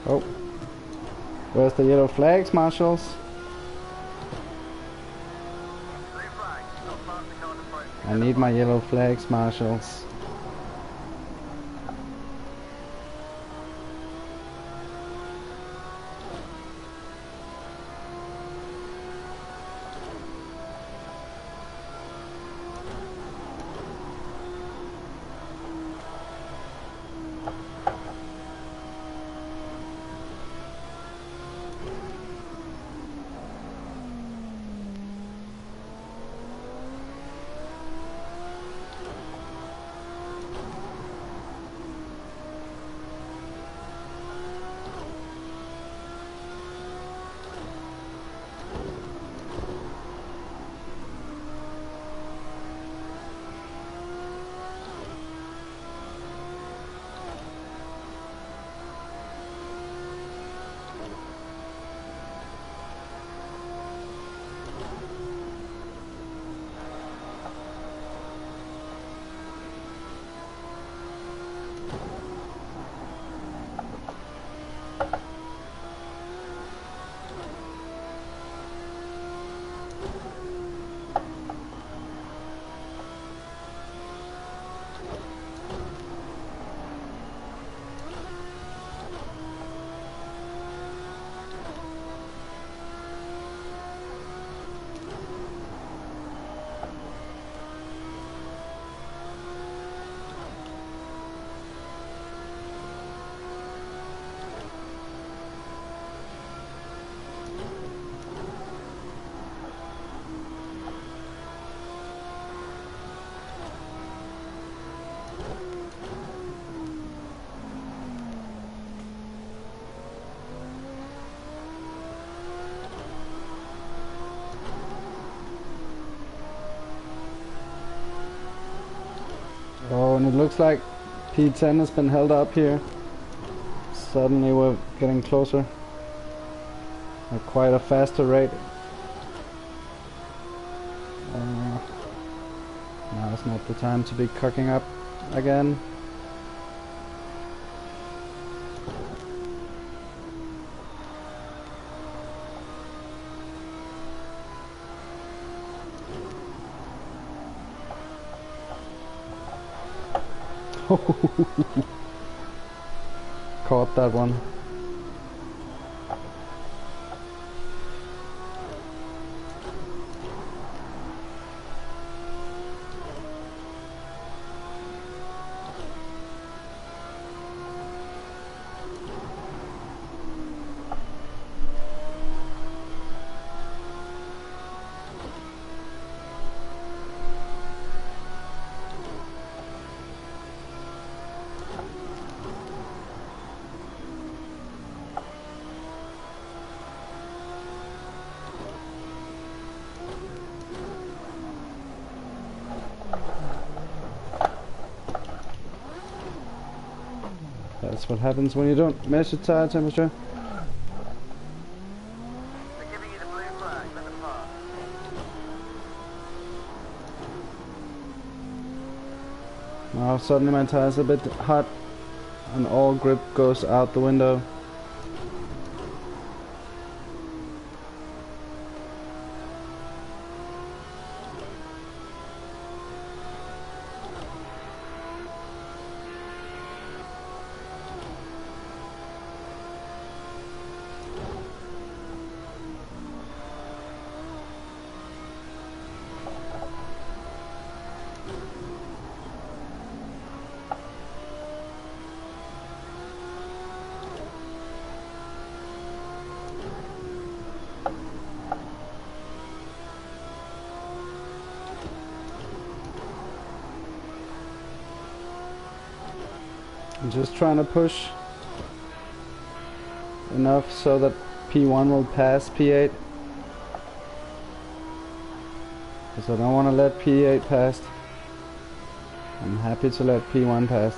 Oh, where's the yellow flags, marshals? Blue flag, not past the card approach. I need my yellow flags, marshals. And it looks like P10 has been held up here. Suddenly we're getting closer at quite a faster rate. Now is not the time to be cocking up again. Caught that one. That's what happens when you don't measure tire temperature. They're giving you the blue flag. Let them pass. Now suddenly my tire's a bit hot and all grip goes out the window. I'm just trying to push enough so that P1 will pass P8, because I don't want to let P8 pass. I'm happy to let P1 pass.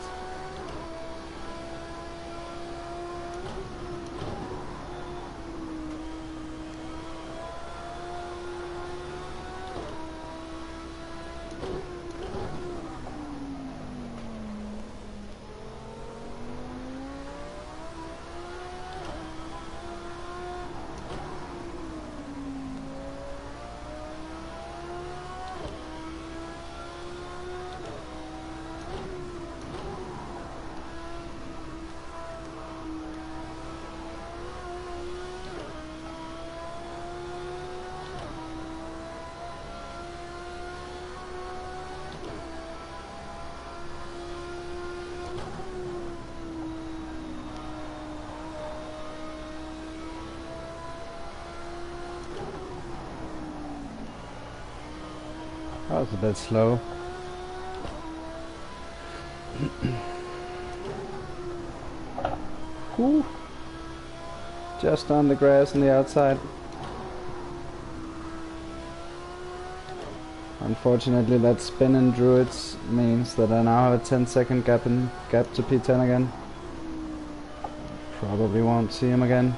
That was a bit slow. Whew. Just on the grass on the outside. Unfortunately, that spin in Druids means that I now have a 10-second gap to P10 again. Probably won't see him again.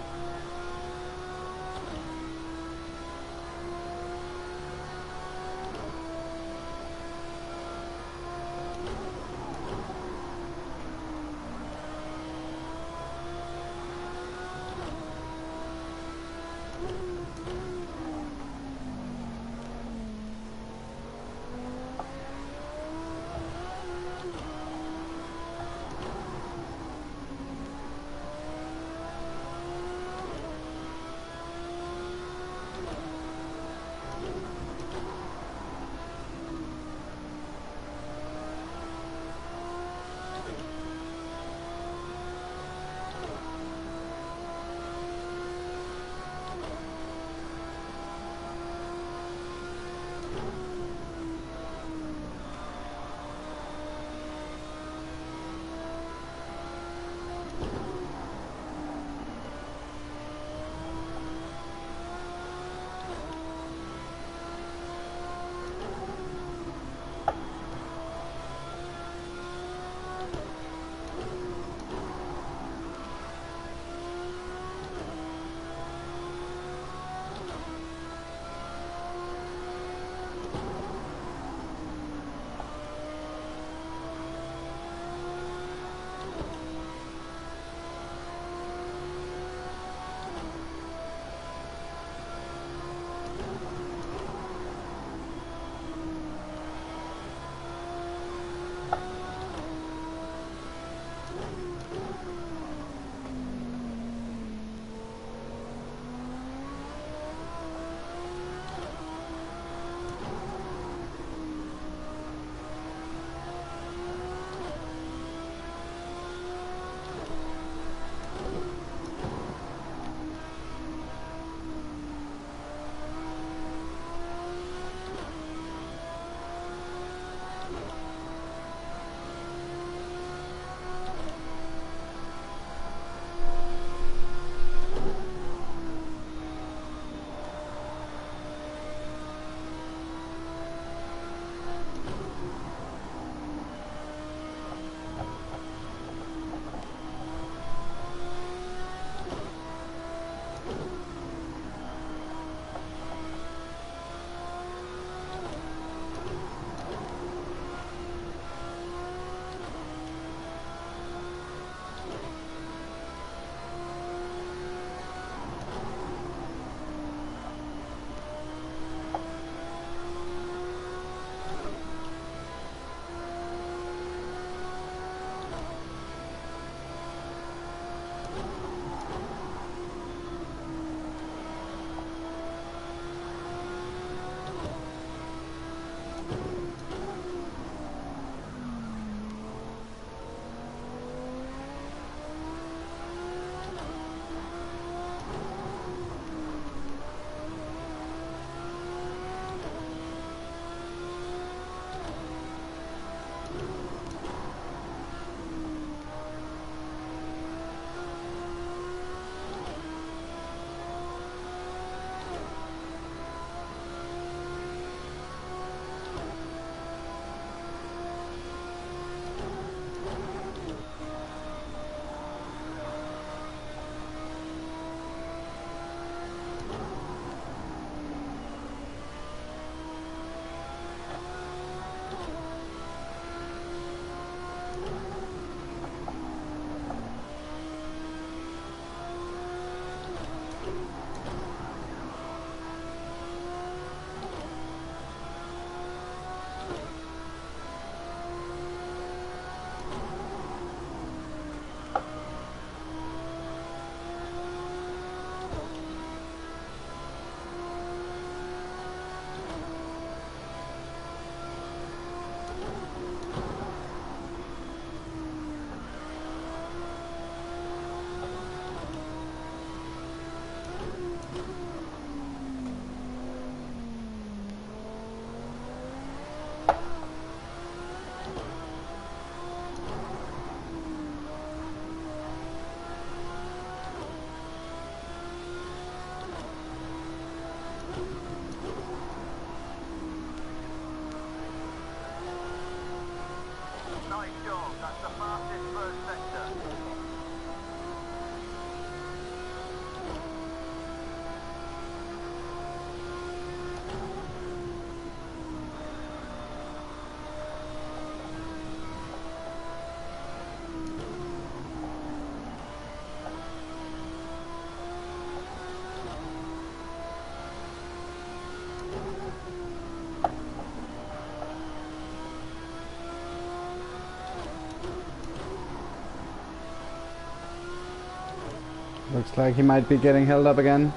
Looks like he might be getting held up again.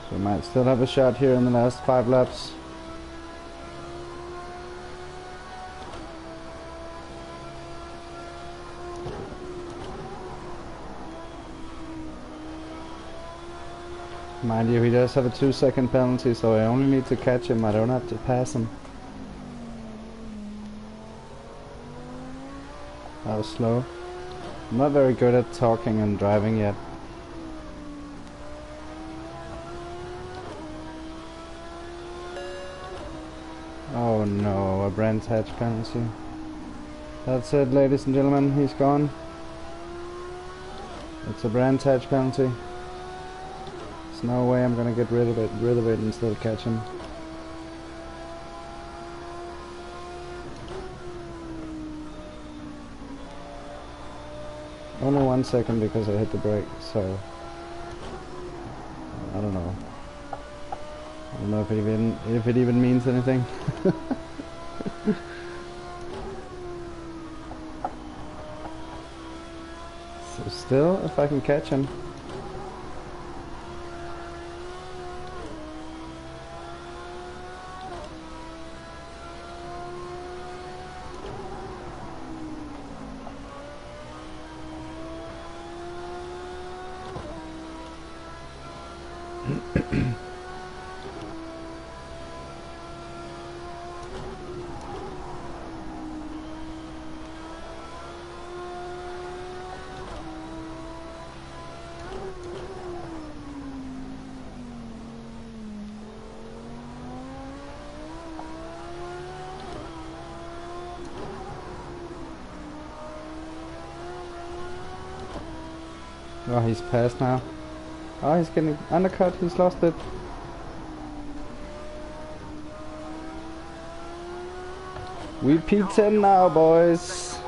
So we might still have a shot here in the last 5 laps. Mind you, he does have a 2-second penalty, so I only need to catch him, I don't have to pass him. That was slow. I'm not very good at talking and driving yet. Oh no, a Brands Hatch penalty. That's it, ladies and gentlemen, he's gone. It's a Brands Hatch penalty. There's no way I'm gonna get rid of it and still catch him. Only 1 second because I hit the brake, so I don't know. I don't know if it even means anything. So still, if I can catch him. Oh, he's passed now. Oh, he's getting undercut, he's lost it. We P10 now, boys.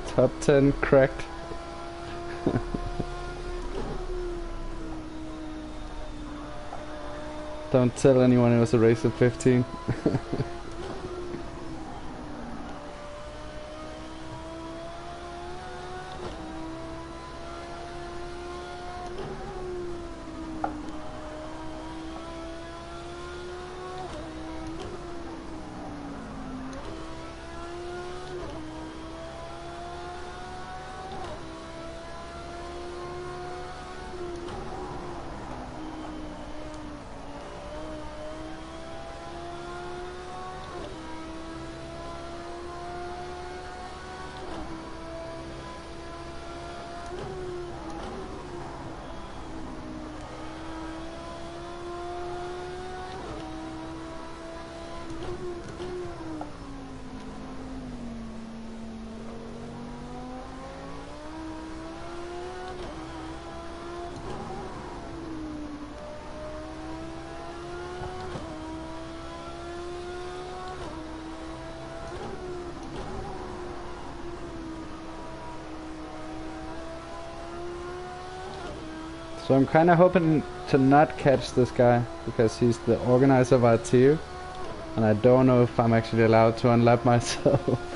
Top 10 cracked. Don't tell anyone it was a race of 15. So I'm kinda hoping to not catch this guy, because he's the organizer of our tier, and I don't know if I'm actually allowed to unlap myself.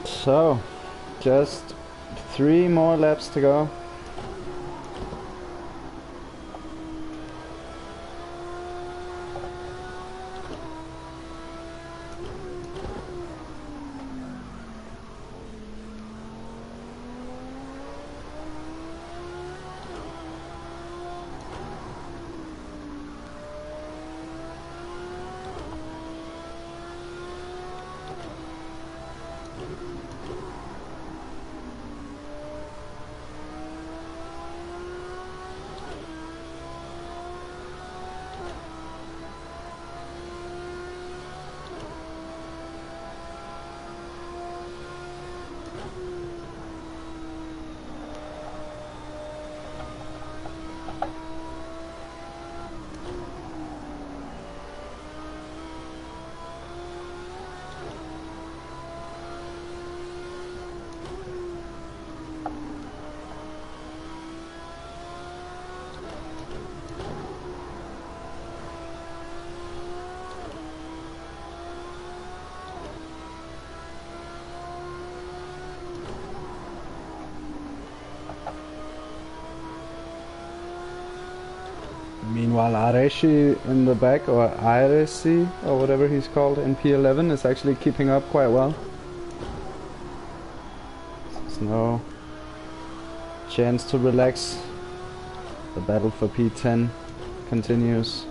So, just 3 more laps to go. Meanwhile, Areshi in the back, or Areshi, or whatever he's called in P11, is actually keeping up quite well. There's no chance to relax. The battle for P10 continues.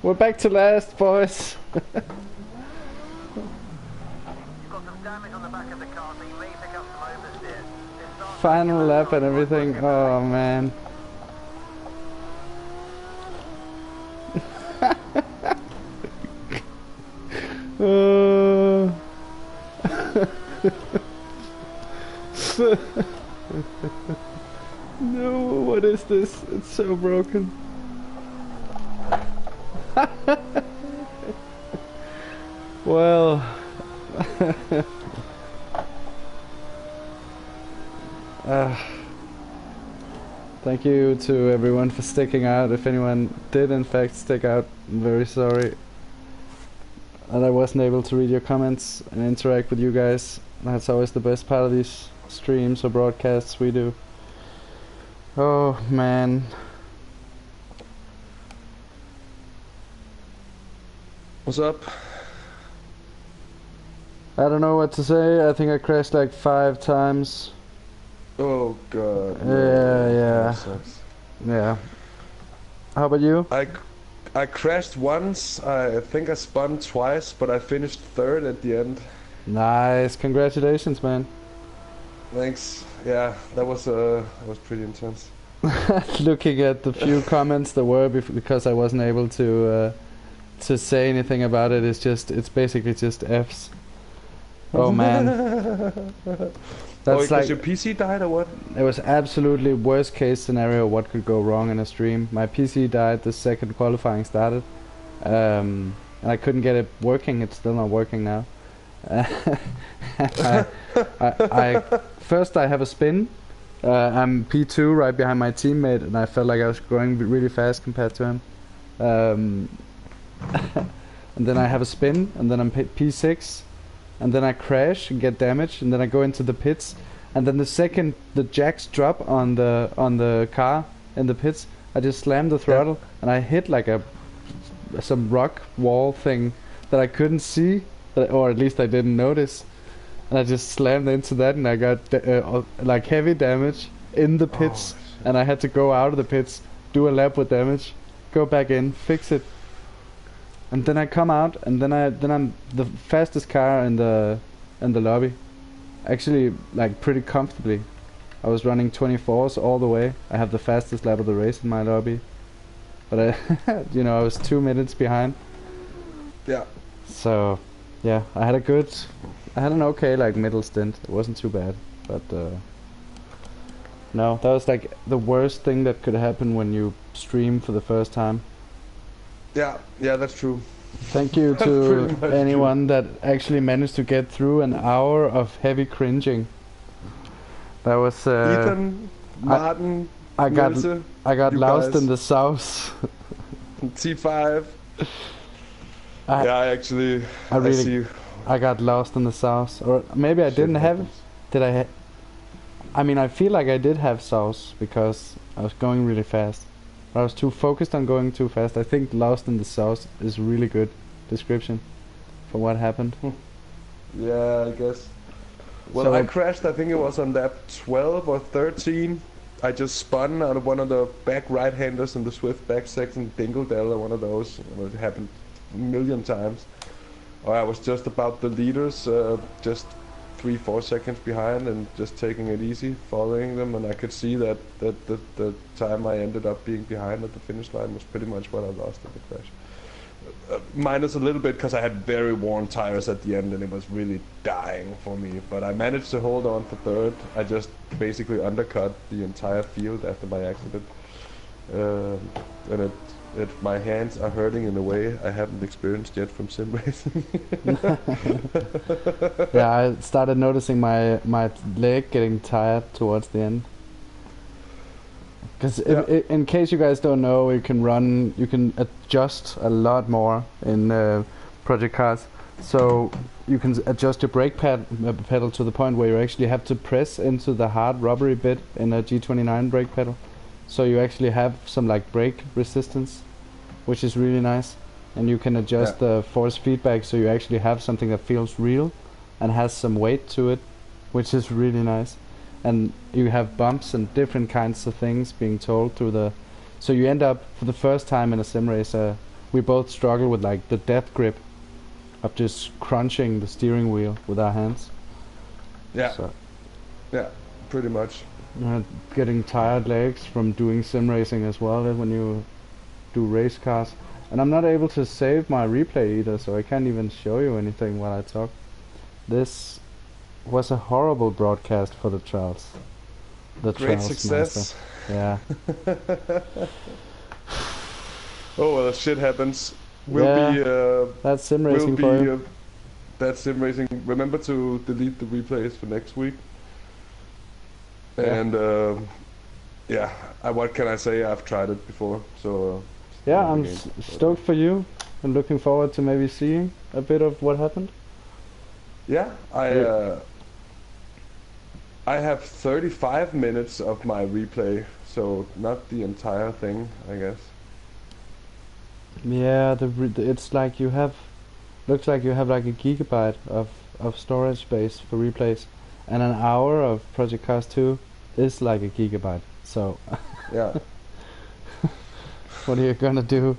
We're back to last, boys. You've got some damage on the back of the car, so you may pick up some oversteer. This starts Final lap and everything. Oh man. No, what is this? It's so broken. Well, thank you to everyone for sticking out. If anyone did in fact stick out, I'm very sorry that I wasn't able to read your comments and interact with you guys. That's always the best part of these streams or broadcasts we do. Oh man. What's up? I don't know what to say. I think I crashed like 5 times. Oh god. Yeah, yeah. That sucks. Yeah. How about you? I crashed once. I think I spun twice, but I finished third at the end. Nice. Congratulations, man. Thanks. Yeah, that was pretty intense. Looking at the few comments there were because I wasn't able to say anything about it, it's basically just Fs. Oh man. That's because like your PC died or what? it was absolutely worst case scenario what could go wrong in a stream. My PC died the second qualifying started, and I couldn't get it working. It's still not working now. First I have a spin. I'm P2 right behind my teammate, and I felt like I was going really fast compared to him. And then I have a spin, and then I'm P6, and then I crash and get damaged, and then I go into the pits, and then the second the jacks drop on the car in the pits, I just slam the throttle, and I hit like some rock wall thing that I couldn't see, or at least I didn't notice, and I just slammed into that, and I got like heavy damage in the pits, and I had to go out of the pits, do a lap with damage, go back in, fix it. And then I come out, and then I'm the fastest car in the lobby. Actually, like pretty comfortably. I was running 24s all the way. I have the fastest lap of the race in my lobby. But I, I was 2 minutes behind. Yeah. So, yeah, I had an okay like middle stint. It wasn't too bad, but no, that was like the worst thing that could happen when you stream for the first time. Yeah, that's true. Thank you to anyone that actually managed to get through an hour of heavy cringing. That was Ethan, Martin, I got you lost guys. in the sauce. T5. I see. I got lost in the sauce, or maybe I didn't have it. Did I? I mean, I feel like I did have sauce because I was going really fast. I was too focused on going too fast. I think lost in the sauce is a really good description for what happened. Yeah, I guess. Well, So I crashed, I think it was on lap 12 or 13. I just spun out of one of the back right-handers in the Swift back section, Dingle-Dell or one of those. It happened a million times. Or I was just about the leaders, just 3-4 seconds behind and just taking it easy, following them, and I could see that the time I ended up being behind at the finish line was pretty much what I lost in the crash. Minus a little bit because I had very worn tires at the end and it was really dying for me, but I managed to hold on for third. I just basically undercut the entire field after my accident, and my hands are hurting in a way I haven't experienced yet from sim racing. Yeah, I started noticing my leg getting tired towards the end. Because in case you guys don't know, you can adjust a lot more in Project Cars. So you can adjust your brake pedal to the point where you actually have to press into the hard rubbery bit in a G29 brake pedal. So you actually have some like brake resistance, which is really nice. And you can adjust the force feedback so you actually have something that feels real and has some weight to it, which is really nice. And you have bumps and different kinds of things being told through the... So you end up, for the first time in a sim race, we both struggle with like the death grip of just crunching the steering wheel with our hands. Yeah. So Yeah, pretty much. Getting tired legs from doing sim racing as well when you do race cars. And I'm not able to save my replay either, so I can't even show you anything while I talk. This was a horrible broadcast for the Traels. The Great Traels success. master. Yeah. Oh well, shit happens. That's sim racing for you. That's sim racing. Remember to delete the replays for next week. Yeah. And what can I say? I've tried it before, so. Yeah, I'm stoked for you and looking forward to maybe seeing a bit of what happened. Yeah, I have 35 minutes of my replay, so not the entire thing, I guess. Yeah, it's like you have, looks like you have like a gigabyte of storage space for replays, and an hour of Project Cars 2 is like a gigabyte. So yeah. What are you gonna do?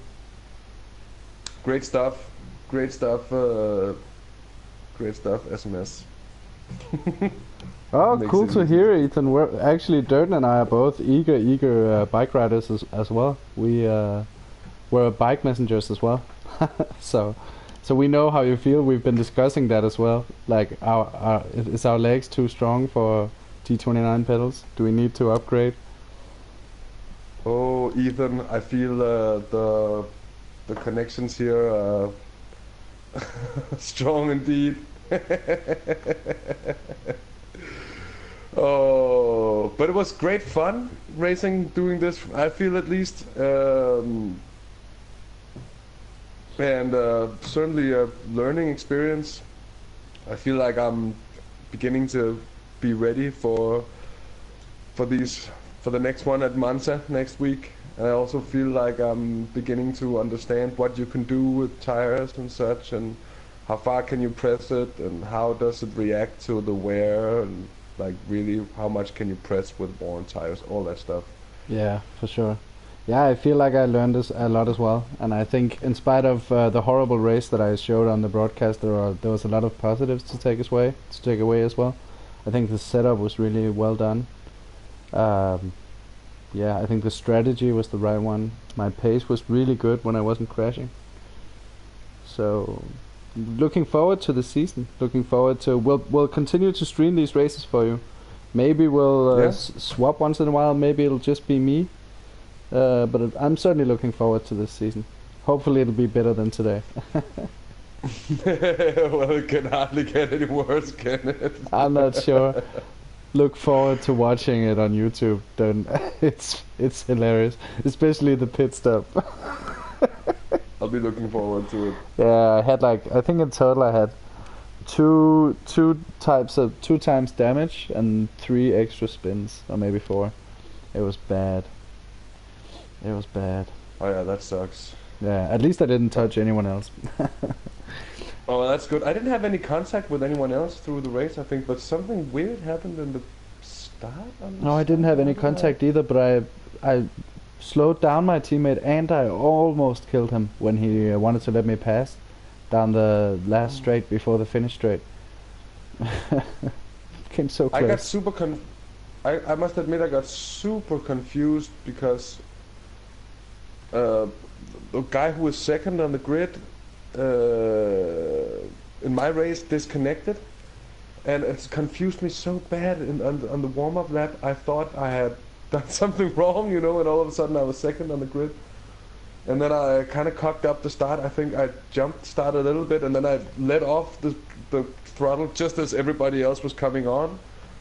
Great stuff. Great stuff. SMS. Oh, Makes cool it to easy. hear, Ethan. We're actually, Dirten and I are both eager bike riders as well. We're bike messengers as well. so we know how you feel. We've been discussing that as well. Like, is our legs too strong for T29 pedals? Do we need to upgrade? Oh, Ethan, I feel the connections here are strong indeed. Oh, but it was great fun racing, doing this. I feel at least, and certainly a learning experience. I feel like I'm beginning to be ready for the next one at Monza next week. I also feel like I'm beginning to understand what you can do with tires and such, and how far can you press it, and how does it react to the wear, and like really how much can you press with worn tires, all that stuff. Yeah, for sure. Yeah, I feel like I learned this a lot as well, and I think in spite of the horrible race that I showed on the broadcast, there was a lot of positives to take away as well. I think the setup was really well done. Yeah, I think the strategy was the right one. My pace was really good when I wasn't crashing. So, looking forward to the season. Looking forward to we'll continue to stream these races for you. Maybe we'll swap once in a while. Maybe it'll just be me. But I'm certainly looking forward to this season. Hopefully it'll be better than today. Well, it can hardly get any worse, can it? I'm not sure. Look forward to watching it on YouTube. Then it's hilarious, especially the pit stop. I'll be looking forward to it. Yeah, I had I think in total I had two times damage and 3 extra spins, or maybe 4. It was bad. It was bad. Oh yeah, that sucks. Yeah, at least I didn't touch anyone else. Oh, that's good. I didn't have any contact with anyone else through the race, I think, but something weird happened in the start. No, I didn't have any contact either, but I slowed down my teammate and I almost killed him when he wanted to let me pass down the last straight before the finish straight. Came so close. I got super I must admit I got super confused because the guy who was second on the grid in my race disconnected, and it's confused me so bad. On the warm-up lap, I thought I had done something wrong, you know, and all of a sudden I was second on the grid. And then I kind of cocked up the start. I think I started a little bit, and then I let off the throttle just as everybody else was coming on.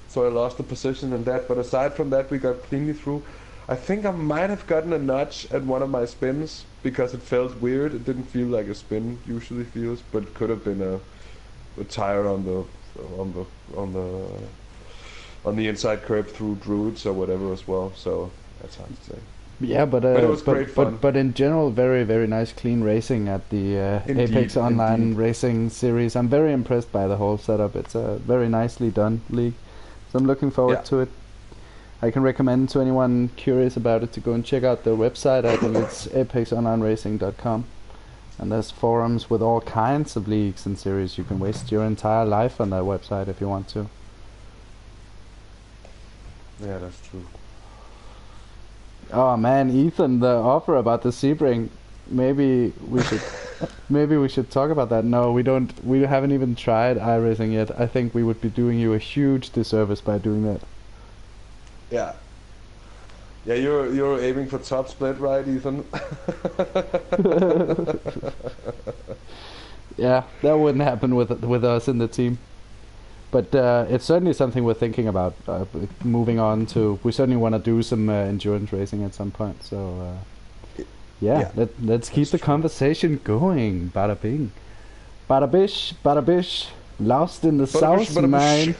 So I lost the position in that. But aside from that, we got cleanly through. I think I might have gotten a nudge at one of my spins because it felt weird. It didn't feel like a spin usually feels, but it could have been a tire on the inside curb through Druids or whatever as well. So that's hard to say. Yeah, but it was great fun. But in general, very, very nice, clean racing at the Apex Online Racing Series. I'm very impressed by the whole setup. It's a very nicely done league, so I'm looking forward to it. I can recommend to anyone curious about it to go and check out their website. I think it's apexonlineracing.com, and there's forums with all kinds of leagues and series. You can waste your entire life on that website if you want to. Yeah, that's true. Oh man, Ethan, the offer about the Sebring, maybe we should talk about that. No, we haven't even tried iRacing yet. I think we would be doing you a huge disservice by doing that. Yeah. Yeah, you're aiming for top split, right, Ethan? Yeah, that wouldn't happen with us in the team. But it's certainly something we're thinking about moving on to. We certainly want to do some endurance racing at some point. So let's keep the conversation going. Bada bing, bada bish, bada bish. Lost in the sauce, man.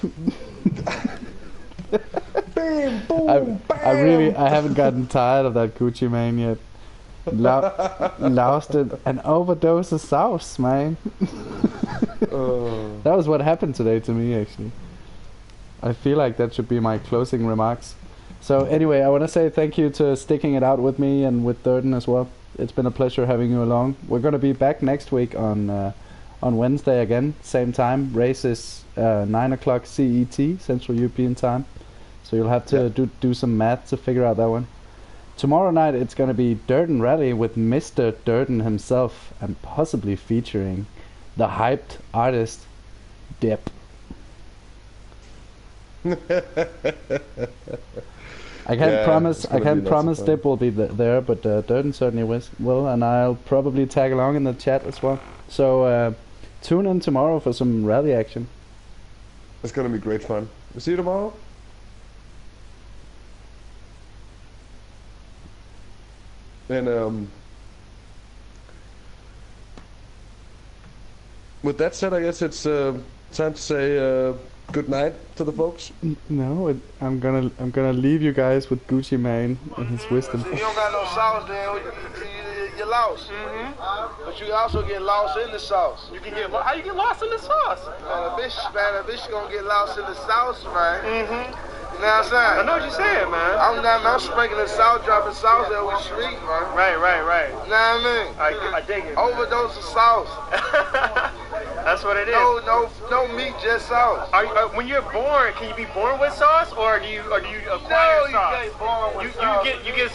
Bam, boom, I haven't gotten tired of that Gucci Mane yet. Lost in an overdose of sauce, man. That was what happened today to me, actually. I feel like that should be my closing remarks. So anyway, I want to say thank you to sticking it out with me and with Dirten as well. It's been a pleasure having you along. We're going to be back next week on Wednesday again, same time. Race is 9 o'clock CET, Central European Time. So you'll have to do some math to figure out that one. Tomorrow night it's going to be Dirten Rally with Mr. Dirten himself, and possibly featuring the hyped artist Dip. I can't promise Dip will be there, but Dirten certainly will, and I'll probably tag along in the chat as well. So tune in tomorrow for some rally action. It's gonna be great fun. We'll see you tomorrow. And with that said, I guess it's time to say good night to the folks. No, I'm gonna leave you guys with Gucci Mane and his wisdom. So you don't got no sauce, then you're lost. But you also get lost in the sauce. You can get how you get lost in the sauce? Man, a bitch gonna get lost in the sauce, man. You know what I'm saying? I know what you're saying, man. I'm sprinkling salt, dropping sauce there with street, man. Right. You know what I mean? I dig it. Overdose of sauce. That's what it is. No meat, just sauce. When you're born, can you be born with sauce, or do you acquire sauce? No, you get born with sauce. You get